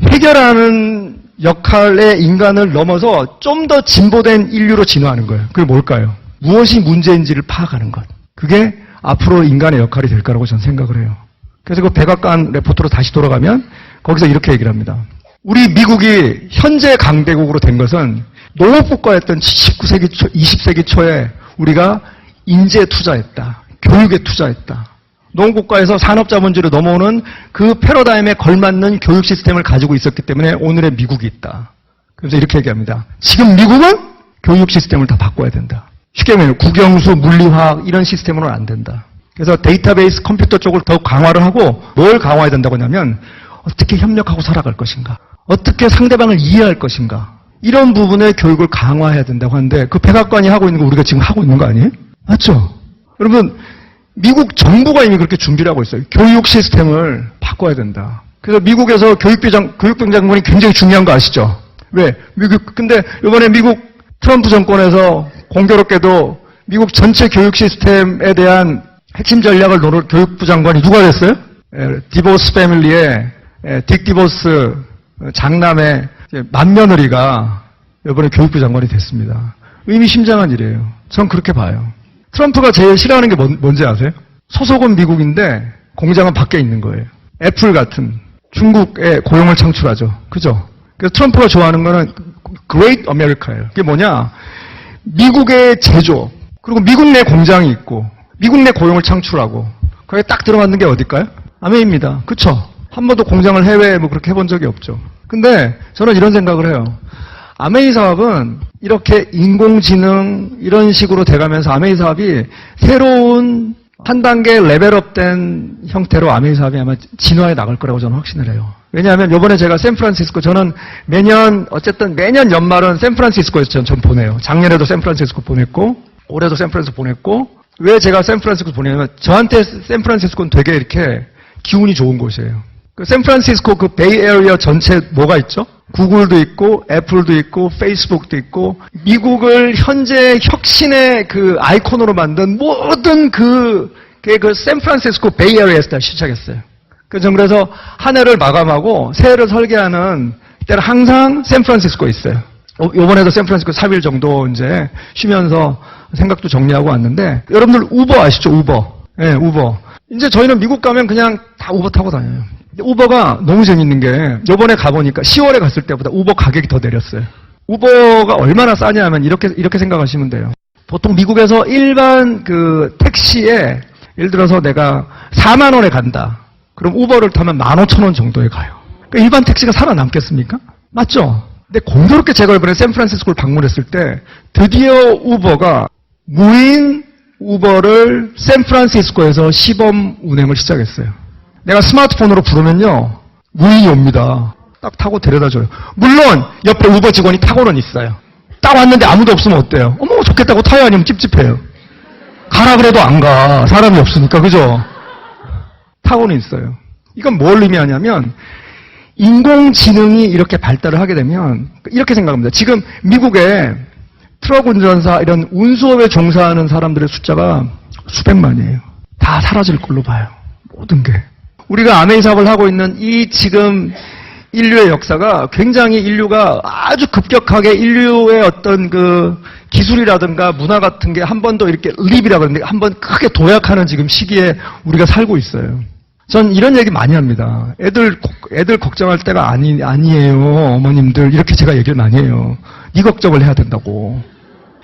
해결하는 역할의 인간을 넘어서 좀 더 진보된 인류로 진화하는 거예요. 그게 뭘까요? 무엇이 문제인지를 파악하는 것. 그게 앞으로 인간의 역할이 될 거라고 저는 생각을 해요. 그래서 그 백악관 레포트로 다시 돌아가면 거기서 이렇게 얘기를 합니다. 우리 미국이 현재 강대국으로 된 것은 농업국가였던 19세기 초, 20세기 초에 우리가 인재에 투자했다. 교육에 투자했다. 농업국가에서 산업자본주의로 넘어오는 그 패러다임에 걸맞는 교육 시스템을 가지고 있었기 때문에 오늘의 미국이 있다. 그래서 이렇게 얘기합니다. 지금 미국은 교육 시스템을 다 바꿔야 된다. 쉽게 말하면 국영수, 물리화학 이런 시스템으로는 안 된다. 그래서 데이터베이스 컴퓨터 쪽을 더욱 강화를 하고 뭘 강화해야 된다고 하냐면 어떻게 협력하고 살아갈 것인가. 어떻게 상대방을 이해할 것인가. 이런 부분의 교육을 강화해야 된다고 하는데 그 백악관이 하고 있는 거 우리가 지금 하고 있는 거 아니에요? 맞죠? 여러분 미국 정부가 이미 그렇게 준비를 하고 있어요. 교육 시스템을 바꿔야 된다. 그래서 미국에서 교육부 장관이 굉장히 중요한 거 아시죠? 왜? 근데 이번에 미국 트럼프 정권에서 공교롭게도 미국 전체 교육 시스템에 대한 핵심 전략을 놓을 교육부 장관이 누가 됐어요? 디보스 패밀리의 딕 디보스 장남의 맏며느리가 이번에 교육부 장관이 됐습니다. 의미심장한 일이에요. 전 그렇게 봐요. 트럼프가 제일 싫어하는 게 뭔지 아세요? 소속은 미국인데 공장은 밖에 있는 거예요. 애플 같은 중국에 고용을 창출하죠. 그죠? 그래서 트럼프가 좋아하는 거는 Great America예요. 그게 뭐냐? 미국의 제조업, 그리고 미국 내 공장이 있고 미국 내 고용을 창출하고 거기에 딱 들어맞는 게 어딜까요? 아메입니다. 그쵸? 한 번도 공장을 해외에 뭐 그렇게 해본 적이 없죠. 근데 저는 이런 생각을 해요. 아메이 사업은 이렇게 인공지능 이런 식으로 돼가면서 아메이 사업이 새로운 한 단계 레벨업된 형태로 아메이 사업이 아마 진화해 나갈 거라고 저는 확신을 해요. 왜냐하면 이번에 제가 샌프란시스코, 저는 매년 연말은 샌프란시스코에서 전 보내요. 작년에도 샌프란시스코 보냈고 올해도 샌프란시스코 보냈고, 왜 제가 샌프란시스코 보내냐면 저한테 샌프란시스코는 되게 이렇게 기운이 좋은 곳이에요. 그 샌프란시스코 그 베이에리어 전체 뭐가 있죠? 구글도 있고 애플도 있고 페이스북도 있고 미국을 현재 혁신의 그 아이콘으로 만든 모든 그 샌프란시스코 베이에리어에서 다 시작했어요. 그래서 한 해를 마감하고 새해를 설계하는 때는 항상 샌프란시스코에 있어요. 요번에도 샌프란시스코 3일 정도 이제 쉬면서 생각도 정리하고 왔는데, 여러분들 우버 아시죠? 우버. 예, 우버. 이제 저희는 미국 가면 그냥 다 우버 타고 다녀요. 우버가 너무 재밌는 게 요번에 가보니까 10월에 갔을 때보다 우버 가격이 더 내렸어요. 우버가 얼마나 싸냐 하면 이렇게 생각하시면 돼요. 보통 미국에서 일반 그 택시에 예를 들어서 내가 4만 원에 간다. 그럼 우버를 타면 15,000원 정도에 가요. 그러니까 일반 택시가 살아남겠습니까? 맞죠? 근데 공교롭게 제가 이번에 샌프란시스코를 방문했을 때 드디어 우버가 무인 우버를 샌프란시스코에서 시범 운행을 시작했어요. 내가 스마트폰으로 부르면요, 무인이 옵니다. 딱 타고 데려다줘요. 물론 옆에 우버 직원이 타고는 있어요. 딱 왔는데 아무도 없으면 어때요? 어머 좋겠다고 타야 아니면 찝찝해요. 가라 그래도 안 가. 사람이 없으니까. 그죠? 타고는 있어요. 이건 뭘 의미하냐면 인공지능이 이렇게 발달을 하게 되면 이렇게 생각합니다. 지금 미국에 트럭 운전사 이런 운수업에 종사하는 사람들의 숫자가 수백만이에요. 다 사라질 걸로 봐요. 모든 게. 우리가 아메이 사업을 하고 있는 이 지금 인류의 역사가 굉장히 인류가 아주 급격하게 인류의 어떤 그 기술이라든가 문화 같은 게 한 번 더 이렇게 립이라고 하는데 한 번 크게 도약하는 지금 시기에 우리가 살고 있어요. 전 이런 얘기 많이 합니다. 애들 걱정할 때가 아니에요. 어머님들. 이렇게 제가 얘기를 많이 해요. 네 걱정을 해야 된다고.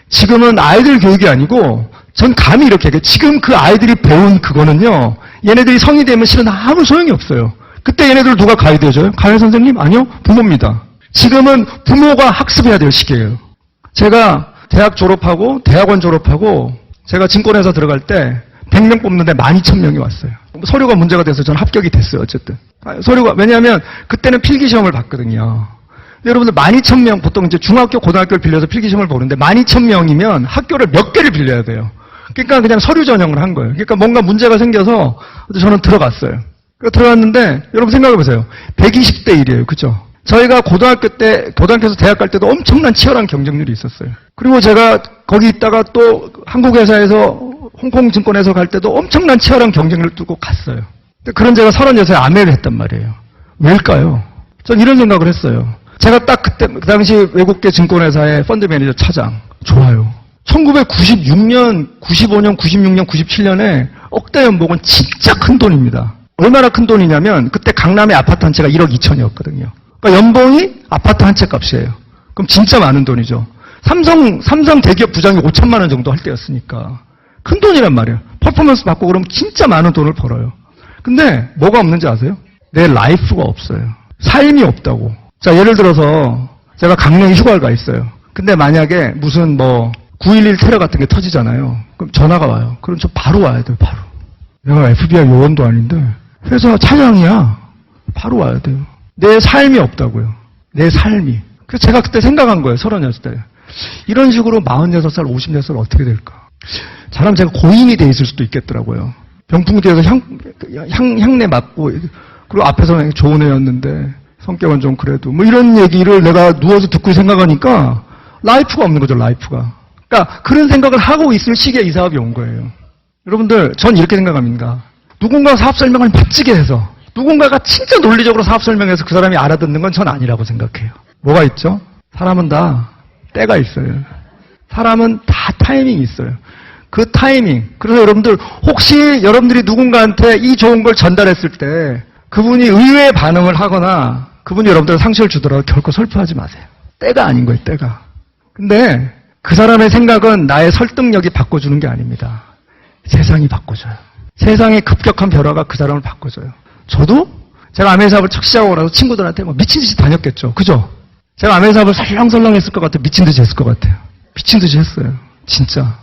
지금은 아이들 교육이 아니고 전 감히 이렇게 얘기해요. 지금 그 아이들이 배운 그거는요. 얘네들이 성이 되면 실은 아무 소용이 없어요. 그때 얘네들 누가 가이드 해줘요? 가이드 선생님? 아니요. 부모입니다. 지금은 부모가 학습해야 될 시기예요. 제가 대학 졸업하고 대학원 졸업하고 제가 증권회사 들어갈 때 100명 뽑는데 12,000명이 왔어요. 서류가 문제가 돼서 저는 합격이 됐어요. 어쨌든. 서류가, 왜냐하면 그때는 필기시험을 봤거든요. 근데 여러분들 12,000명, 보통 이제 중학교, 고등학교를 빌려서 필기시험을 보는데 12,000명이면 학교를 몇 개를 빌려야 돼요. 그러니까 그냥 서류 전형을 한 거예요. 그러니까 뭔가 문제가 생겨서 저는 들어갔어요. 들어갔는데 여러분 생각해 보세요. 120대 1이에요. 그죠? 저희가 고등학교에서 대학 갈 때도 엄청난 치열한 경쟁률이 있었어요. 그리고 제가 거기 있다가 또 한국 회사에서 홍콩 증권에서 갈 때도 엄청난 치열한 경쟁률을 뚫고 갔어요. 근데 그런 제가 36에 아메를 했단 말이에요. 왜일까요? 전 이런 생각을 했어요. 제가 딱 그때, 그 당시 외국계 증권회사의 펀드 매니저 차장. 좋아요. 1996년, 95년, 96년, 97년에 억대 연봉은 진짜 큰 돈입니다. 얼마나 큰 돈이냐면 그때 강남의 아파트 한 채가 1억 2천이었거든요. 그러니까 연봉이 아파트 한 채 값이에요. 그럼 진짜 많은 돈이죠. 삼성 대기업 부장이 5천만 원 정도 할 때였으니까. 큰 돈이란 말이에요. 퍼포먼스 받고 그러면 진짜 많은 돈을 벌어요. 근데 뭐가 없는지 아세요? 내 라이프가 없어요. 삶이 없다고. 자, 예를 들어서 제가 강릉에 휴가를 가 있어요. 근데 만약에 무슨 9.11 테러 같은 게 터지잖아요. 그럼 전화가 와요. 그럼 저 바로 와야 돼요. 바로. 내가 FBI 요원도 아닌데 회사 차장이야. 바로 와야 돼요. 내 삶이 없다고요. 내 삶이. 그래서 제가 그때 생각한 거예요. 36대. 이런 식으로 46살, 56살 어떻게 될까? 잘하면 제가 고인이 돼 있을 수도 있겠더라고요. 병풍지에서 향내 맡고, 그리고 앞에서는 좋은 애였는데, 성격은 좀 그래도, 이런 얘기를 내가 누워서 듣고 생각하니까, 라이프가 없는 거죠, 라이프가. 그러니까, 그런 생각을 하고 있을 시기에 이 사업이 온 거예요. 여러분들, 전 이렇게 생각합니다. 누군가 사업 설명을 멋지게 해서, 누군가가 진짜 논리적으로 사업 설명해서 그 사람이 알아듣는 건 전 아니라고 생각해요. 뭐가 있죠? 사람은 다 때가 있어요. 사람은 다 타이밍이 있어요. 그 타이밍. 그래서 여러분들 혹시 여러분들이 누군가한테 이 좋은 걸 전달했을 때 그분이 의외의 반응을 하거나 그분이 여러분들 상처를 주더라도 결코 슬퍼하지 마세요. 때가 아닌 거예요, 때가. 근데 그 사람의 생각은 나의 설득력이 바꿔주는 게 아닙니다. 세상이 바꿔줘요. 세상의 급격한 변화가 그 사람을 바꿔줘요. 저도 제가 아멘 사업을 첫 시작하고 나서 친구들한테 뭐 미친 듯이 다녔겠죠. 그죠? 제가 아멘 사업을 설렁설렁 했을 것 같아요. 미친 듯이 했을 것 같아요. 미친 듯이 했어요. 진짜.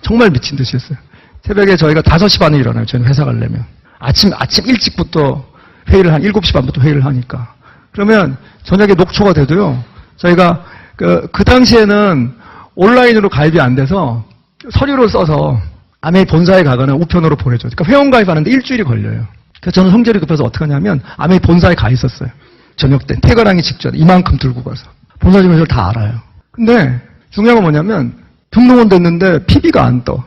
정말 미친 듯이 했어요. 새벽에 저희가 5시 반에 일어나요. 저희는 회사 가려면. 아침 일찍부터 회의를 7시 반부터 회의를 하니까. 그러면 저녁에 녹초가 돼도요. 저희가 그 당시에는 온라인으로 가입이 안 돼서 서류를 써서 아메이 본사에 가거나 우편으로 보내줘요. 그러니까 회원 가입하는데 일주일이 걸려요. 그래서 저는 성질이 급해서 어떻게 하냐면 아메이 본사에 가 있었어요. 저녁 때 퇴근하기 직전에 이만큼 들고 가서. 본사 주변을 다 알아요. 근데 중요한 건 뭐냐면 등록은 됐는데 PB가 안 떠.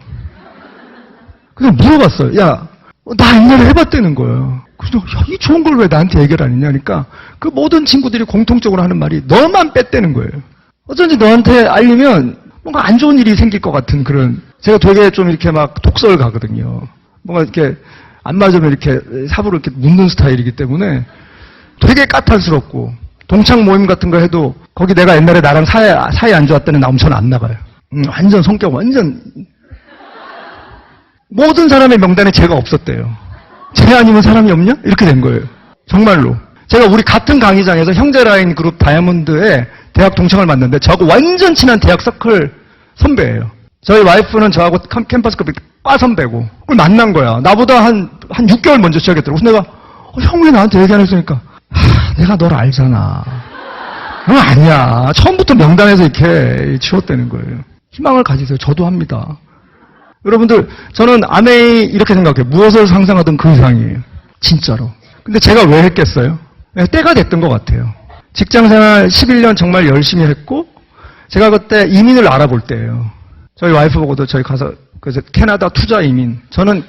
그래서 물어봤어요. 야, 나 옛날에 해봤다는 거예요. 그래서 이 좋은 걸 왜 나한테 얘기를 안 했냐니까 그 모든 친구들이 공통적으로 하는 말이 너만 뺐다는 거예요. 어쩐지 너한테 알리면 뭔가 안 좋은 일이 생길 것 같은 그런. 제가 되게 좀 이렇게 막 독설 가거든요. 뭔가 이렇게 안 맞으면 이렇게 삽으로 이렇게 묻는 스타일이기 때문에 되게 까탈스럽고 동창 모임 같은 거 해도 거기 내가 옛날에 나랑 사이 안 좋았다는 나 엄청 안 나가요. 완전 성격 완전 모든 사람의 명단에 제가 없었대요. 쟤 아니면 사람이 없냐? 이렇게 된 거예요. 정말로. 제가 우리 같은 강의장에서 형제라인 그룹 다이아몬드에 대학 동창을 만났는데 저하고 완전 친한 대학 서클 선배예요. 저희 와이프는 저하고 캠퍼스 급이 과 선배고 그걸 만난 거야. 나보다 한 6개월 먼저 시작했더라고. 그래서 내가 형 왜 나한테 얘기 안 했으니까 내가 널 알잖아. 아니야. 처음부터 명단에서 이렇게 치웠다는 거예요. 희망을 가지세요. 저도 합니다. 여러분들 저는 아메이 이렇게 생각해요. 무엇을 상상하든 그 이상이에요. 진짜로. 근데 제가 왜 했겠어요? 때가 됐던 것 같아요. 직장생활 11년 정말 열심히 했고 제가 그때 이민을 알아볼 때예요. 저희 와이프 보고도 저희 가서 그래서 캐나다 투자 이민. 저는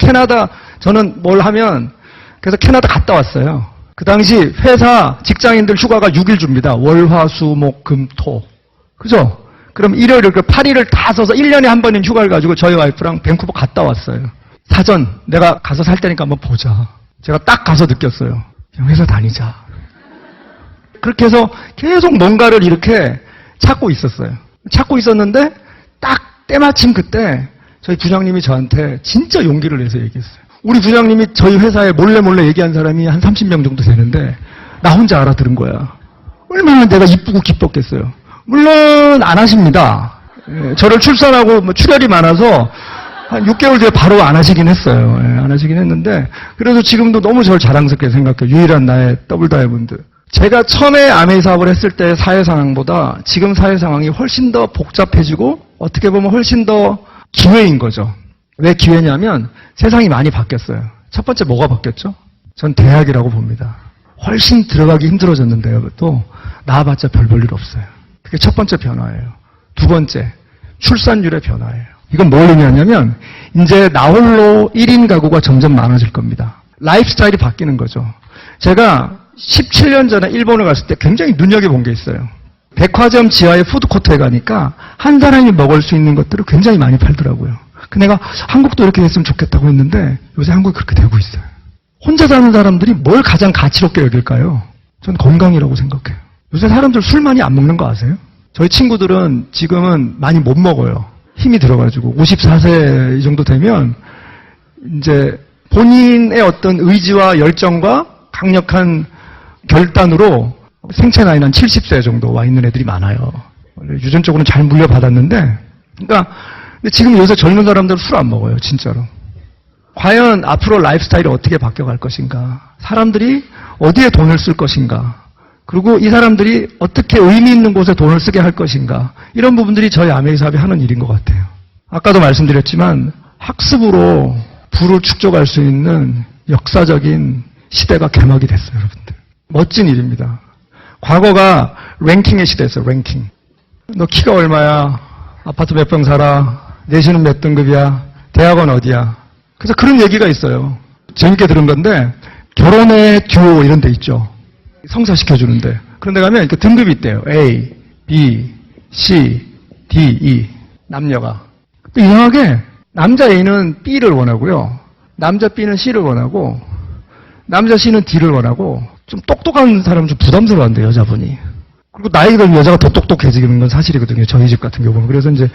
뭘 하면 그래서 캐나다 갔다 왔어요. 그 당시 회사 직장인들 휴가가 6일 줍니다. 월, 화, 수, 목, 금, 토. 그죠? 그럼 일요일 그 8일을 다 써서 1년에 한 번인 휴가를 가지고 저희 와이프랑 밴쿠버 갔다 왔어요. 사전 내가 가서 살 테니까 한번 보자. 제가 딱 가서 느꼈어요. 그냥 회사 다니자. 그렇게 해서 계속 뭔가를 이렇게 찾고 있었어요. 찾고 있었는데 딱 때마침 그때 저희 부장님이 저한테 진짜 용기를 내서 얘기했어요. 우리 부장님이 저희 회사에 몰래 얘기한 사람이 한 30명 정도 되는데 나 혼자 알아들은 거야. 얼마나 내가 이쁘고 기뻤겠어요. 물론 안 하십니다. 저를 출산하고 출혈이 많아서 한 6개월 뒤에 바로 안 하시긴 했어요. 안 하시긴 했는데 그래도 지금도 너무 저를 자랑스럽게 생각해요. 유일한 나의 더블 다이아몬드. 제가 처음에 아메이 사업을 했을 때 사회 상황보다 지금 사회 상황이 훨씬 더 복잡해지고 어떻게 보면 훨씬 더 기회인 거죠. 왜 기회냐면 세상이 많이 바뀌었어요. 첫 번째 뭐가 바뀌었죠? 전 대학이라고 봅니다. 훨씬 들어가기 힘들어졌는데요. 또 나와봤자 별 볼 일 없어요. 그게 첫 번째 변화예요. 두 번째, 출산율의 변화예요. 이건 뭘 의미하냐면 이제 나 홀로 1인 가구가 점점 많아질 겁니다. 라이프 스타일이 바뀌는 거죠. 제가 17년 전에 일본을 갔을 때 굉장히 눈여겨본 게 있어요. 백화점 지하의 푸드코트에 가니까 한 사람이 먹을 수 있는 것들을 굉장히 많이 팔더라고요. 내가 한국도 이렇게 됐으면 좋겠다고 했는데 요새 한국이 그렇게 되고 있어요. 혼자 사는 사람들이 뭘 가장 가치롭게 여길까요? 전 건강이라고 생각해요. 요새 사람들 술 많이 안 먹는 거 아세요? 저희 친구들은 지금은 많이 못 먹어요. 힘이 들어가지고 54세 이 정도 되면 이제 본인의 어떤 의지와 열정과 강력한 결단으로 생체 나이는 70세 정도 와 있는 애들이 많아요. 유전적으로는 잘 물려받았는데 그러니까 근데 지금 요새 젊은 사람들은 술 안 먹어요. 진짜로. 과연 앞으로 라이프 스타일이 어떻게 바뀌어갈 것인가? 사람들이 어디에 돈을 쓸 것인가? 그리고 이 사람들이 어떻게 의미 있는 곳에 돈을 쓰게 할 것인가? 이런 부분들이 저희 아메이 사업이 하는 일인 것 같아요. 아까도 말씀드렸지만 학습으로 부를 축적할 수 있는 역사적인 시대가 개막이 됐어요. 여러분들. 멋진 일입니다. 과거가 랭킹의 시대였어요. 랭킹. 너 키가 얼마야? 아파트 몇 평 살아? 내신은 몇 등급이야? 대학은 어디야? 그래서 그런 얘기가 있어요. 재밌게 들은 건데 결혼의 듀오 이런 데 있죠. 성사시켜주는데 그런 데 가면 이렇게 등급이 있대요. A, B, C, D, E. 남녀가. 또 이상하게 남자 A는 B를 원하고요. 남자 B는 C를 원하고 남자 C는 D를 원하고 좀 똑똑한 사람은 좀 부담스러워한대요, 여자분이. 그리고 나이가 들면 여자가 더 똑똑해지는 건 사실이거든요. 저희 집 같은 경우는. 그래서 이제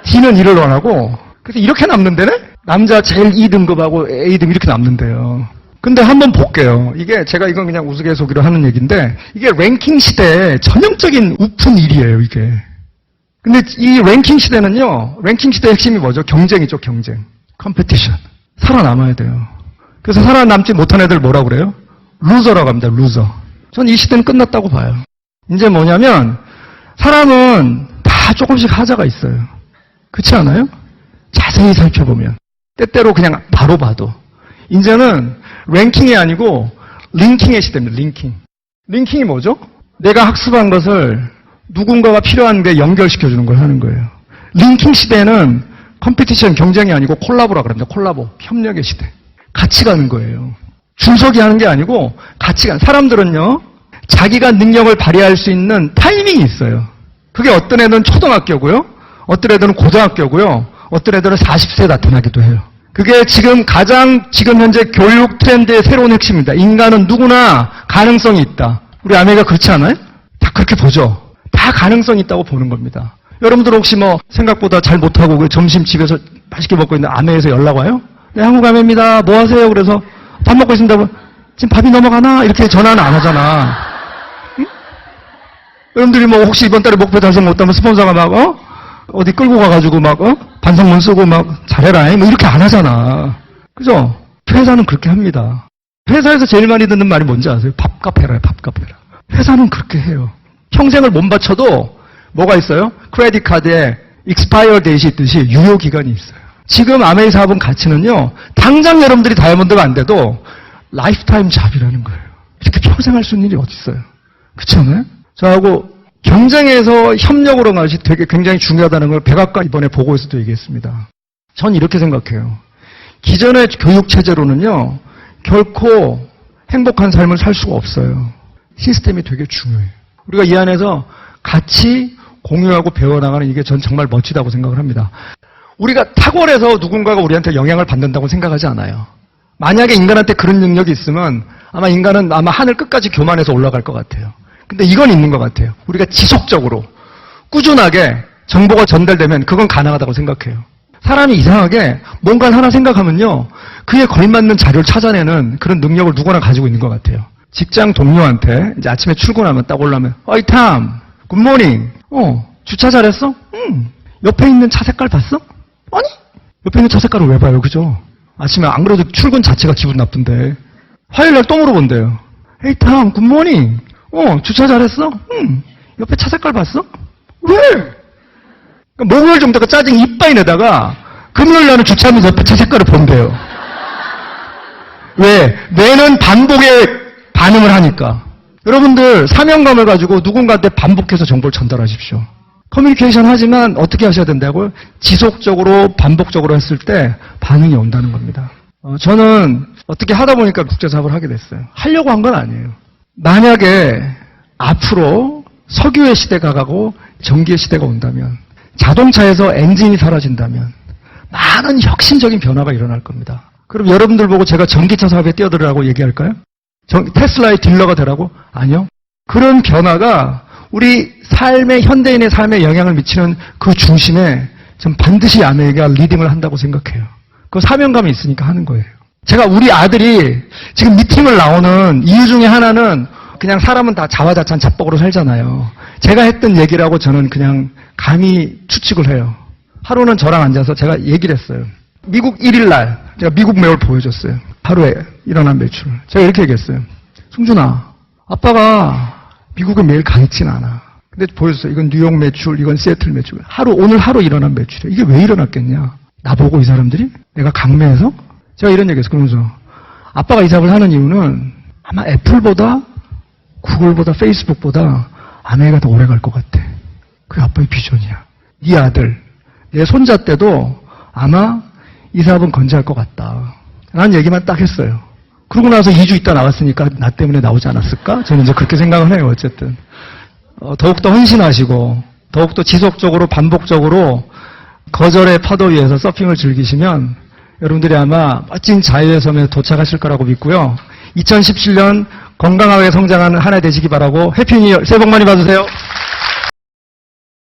D는 E를 원하고 그래서 이렇게 남는데네? 남자 제일 2등급하고 A등 이렇게 남는데요. 근데 한번 볼게요. 이게 제가 이건 그냥 우스갯소리로 하는 얘기인데 이게 랭킹 시대의 전형적인 우픈 일이에요, 이게. 근데 이 랭킹 시대는요. 랭킹 시대의 핵심이 뭐죠? 경쟁이죠, 경쟁. 컴피티션. 살아남아야 돼요. 그래서 살아남지 못한 애들 뭐라고 그래요? 루저라고 합니다, 루저. 전 이 시대는 끝났다고 봐요. 이제 뭐냐면 사람은 다 조금씩 하자가 있어요. 그렇지 않아요? 자세히 살펴보면. 때때로 그냥 바로 봐도. 이제는 랭킹이 아니고 링킹의 시대입니다. 링킹. 링킹이 뭐죠? 내가 학습한 것을 누군가가 필요한 데 연결시켜주는 걸 하는 거예요. 링킹 시대는 컴피티션, 경쟁이 아니고 콜라보라 그럽니다. 콜라보, 협력의 시대. 같이 가는 거예요. 줄서기 하는 게 아니고 같이 가는. 사람들은요. 자기가 능력을 발휘할 수 있는 타이밍이 있어요. 그게 어떤 애들은 초등학교고요. 어떤 애들은 고등학교고요. 어떤 애들은 40세에 나타나기도 해요. 그게 지금 현재 교육 트렌드의 새로운 핵심입니다. 인간은 누구나 가능성이 있다. 우리 아메리카 그렇지 않아요? 다 그렇게 보죠. 다 가능성이 있다고 보는 겁니다. 여러분들 혹시 뭐 생각보다 잘 못하고 그 점심 집에서 맛있게 먹고 있는데 아메에서 연락 와요? 네, 한국 아메입니다. 뭐 하세요? 그래서 밥 먹고 있습니다. 지금 밥이 넘어가나? 이렇게 전화는 안 하잖아. 응? 여러분들이 뭐 혹시 이번 달에 목표 달성 못하면 스폰서가 막 어디 끌고 가가지고 막 반성문 쓰고 막 잘해라 뭐 이렇게 안 하잖아. 그죠? 회사는 그렇게 합니다. 회사에서 제일 많이 듣는 말이 뭔지 아세요? 밥값 해라, 밥값 해라. 회사는 그렇게 해요. 평생을 못 바쳐도 뭐가 있어요? 크레딧 카드에 익스파이어 데이트 있듯이 유효 기간이 있어요. 지금 아메이 사업은 가치는요. 당장 여러분들이 다이아몬드가 안 돼도 라이프타임 잡이라는 거예요. 이렇게 평생 할 수 있는 일이 어디 있어요? 그렇지 않아요? 저하고 경쟁에서 협력으로 가는 것이 되게 굉장히 중요하다는 걸 백악관 이번에 보고에서도 얘기했습니다. 전 이렇게 생각해요. 기존의 교육 체제로는요. 결코 행복한 삶을 살 수가 없어요. 시스템이 되게 중요해요. 우리가 이 안에서 같이 공유하고 배워나가는 이게 전 정말 멋지다고 생각을 합니다. 우리가 탁월해서 누군가가 우리한테 영향을 받는다고 생각하지 않아요. 만약에 인간한테 그런 능력이 있으면 아마 인간은 하늘 끝까지 교만해서 올라갈 것 같아요. 근데 이건 있는 것 같아요. 우리가 지속적으로 꾸준하게 정보가 전달되면 그건 가능하다고 생각해요. 사람이 이상하게 뭔가를 하나 생각하면요. 그에 걸맞는 자료를 찾아내는 그런 능력을 누구나 가지고 있는 것 같아요. 직장 동료한테 이제 아침에 출근하면 딱 올라오면 어이 탐, 굿모닝. 주차 잘했어? 응. 옆에 있는 차 색깔 봤어? 아니? 옆에 있는 차 색깔을 왜 봐요? 그죠? 아침에 안 그래도 출근 자체가 기분 나쁜데 화요일날 또 물어본대요. 에이 탐, 굿모닝. 주차 잘했어? 응. 옆에 차 색깔 봤어? 왜? 그러니까 목요일 정도가 짜증 이빠이 내다가 금요일 날은 주차하면서 옆에 차 색깔을 본대요. 왜? 뇌는 반복에 반응을 하니까. 여러분들 사명감을 가지고 누군가한테 반복해서 정보를 전달하십시오. 커뮤니케이션 하지만 어떻게 하셔야 된다고요? 지속적으로 반복적으로 했을 때 반응이 온다는 겁니다. 저는 어떻게 하다 보니까 국제사업을 하게 됐어요. 하려고 한 건 아니에요. 만약에 앞으로 석유의 시대가 가고 전기의 시대가 온다면 자동차에서 엔진이 사라진다면 많은 혁신적인 변화가 일어날 겁니다. 그럼 여러분들 보고 제가 전기차 사업에 뛰어들으라고 얘기할까요? 테슬라의 딜러가 되라고? 아니요. 그런 변화가 우리 삶의 현대인의 삶에 영향을 미치는 그 중심에 전 반드시 아메리카가 리딩을 한다고 생각해요. 그 사명감이 있으니까 하는 거예요. 제가 우리 아들이 지금 미팅을 나오는 이유 중에 하나는 그냥 사람은 다 자화자찬 자뻑으로 살잖아요. 제가 했던 얘기라고 저는 그냥 감히 추측을 해요. 하루는 저랑 앉아서 제가 얘기를 했어요. 미국 1일 날 제가 미국 매월 보여줬어요. 하루에 일어난 매출. 제가 이렇게 얘기했어요. 승준아, 아빠가 미국에 매일 가 있진 않아. 근데 보여줬어요. 이건 뉴욕 매출, 이건 시애틀 매출. 오늘 하루 일어난 매출이야. 이게 왜 일어났겠냐? 나보고 이 사람들이? 내가 강매해서? 제가 이런 얘기했어요. 그러면서 아빠가 이 사업을 하는 이유는 아마 애플보다 구글보다 페이스북보다 아메리카가 더 오래 갈 것 같아. 그게 아빠의 비전이야. 네 아들, 내 손자 때도 아마 이 사업은 건재할 것 같다. 라는 얘기만 딱 했어요. 그러고 나서 2주 있다 나왔으니까 나 때문에 나오지 않았을까? 저는 이제 그렇게 생각을 해요. 어쨌든 더욱더 헌신하시고 더욱더 지속적으로 반복적으로 거절의 파도 위에서 서핑을 즐기시면 여러분들이 아마 멋진 자유의 섬에 도착하실 거라고 믿고요. 2017년 건강하게 성장하는 한 해 되시기 바라고 해피 뉴 이어 새해 복 많이 받으세요.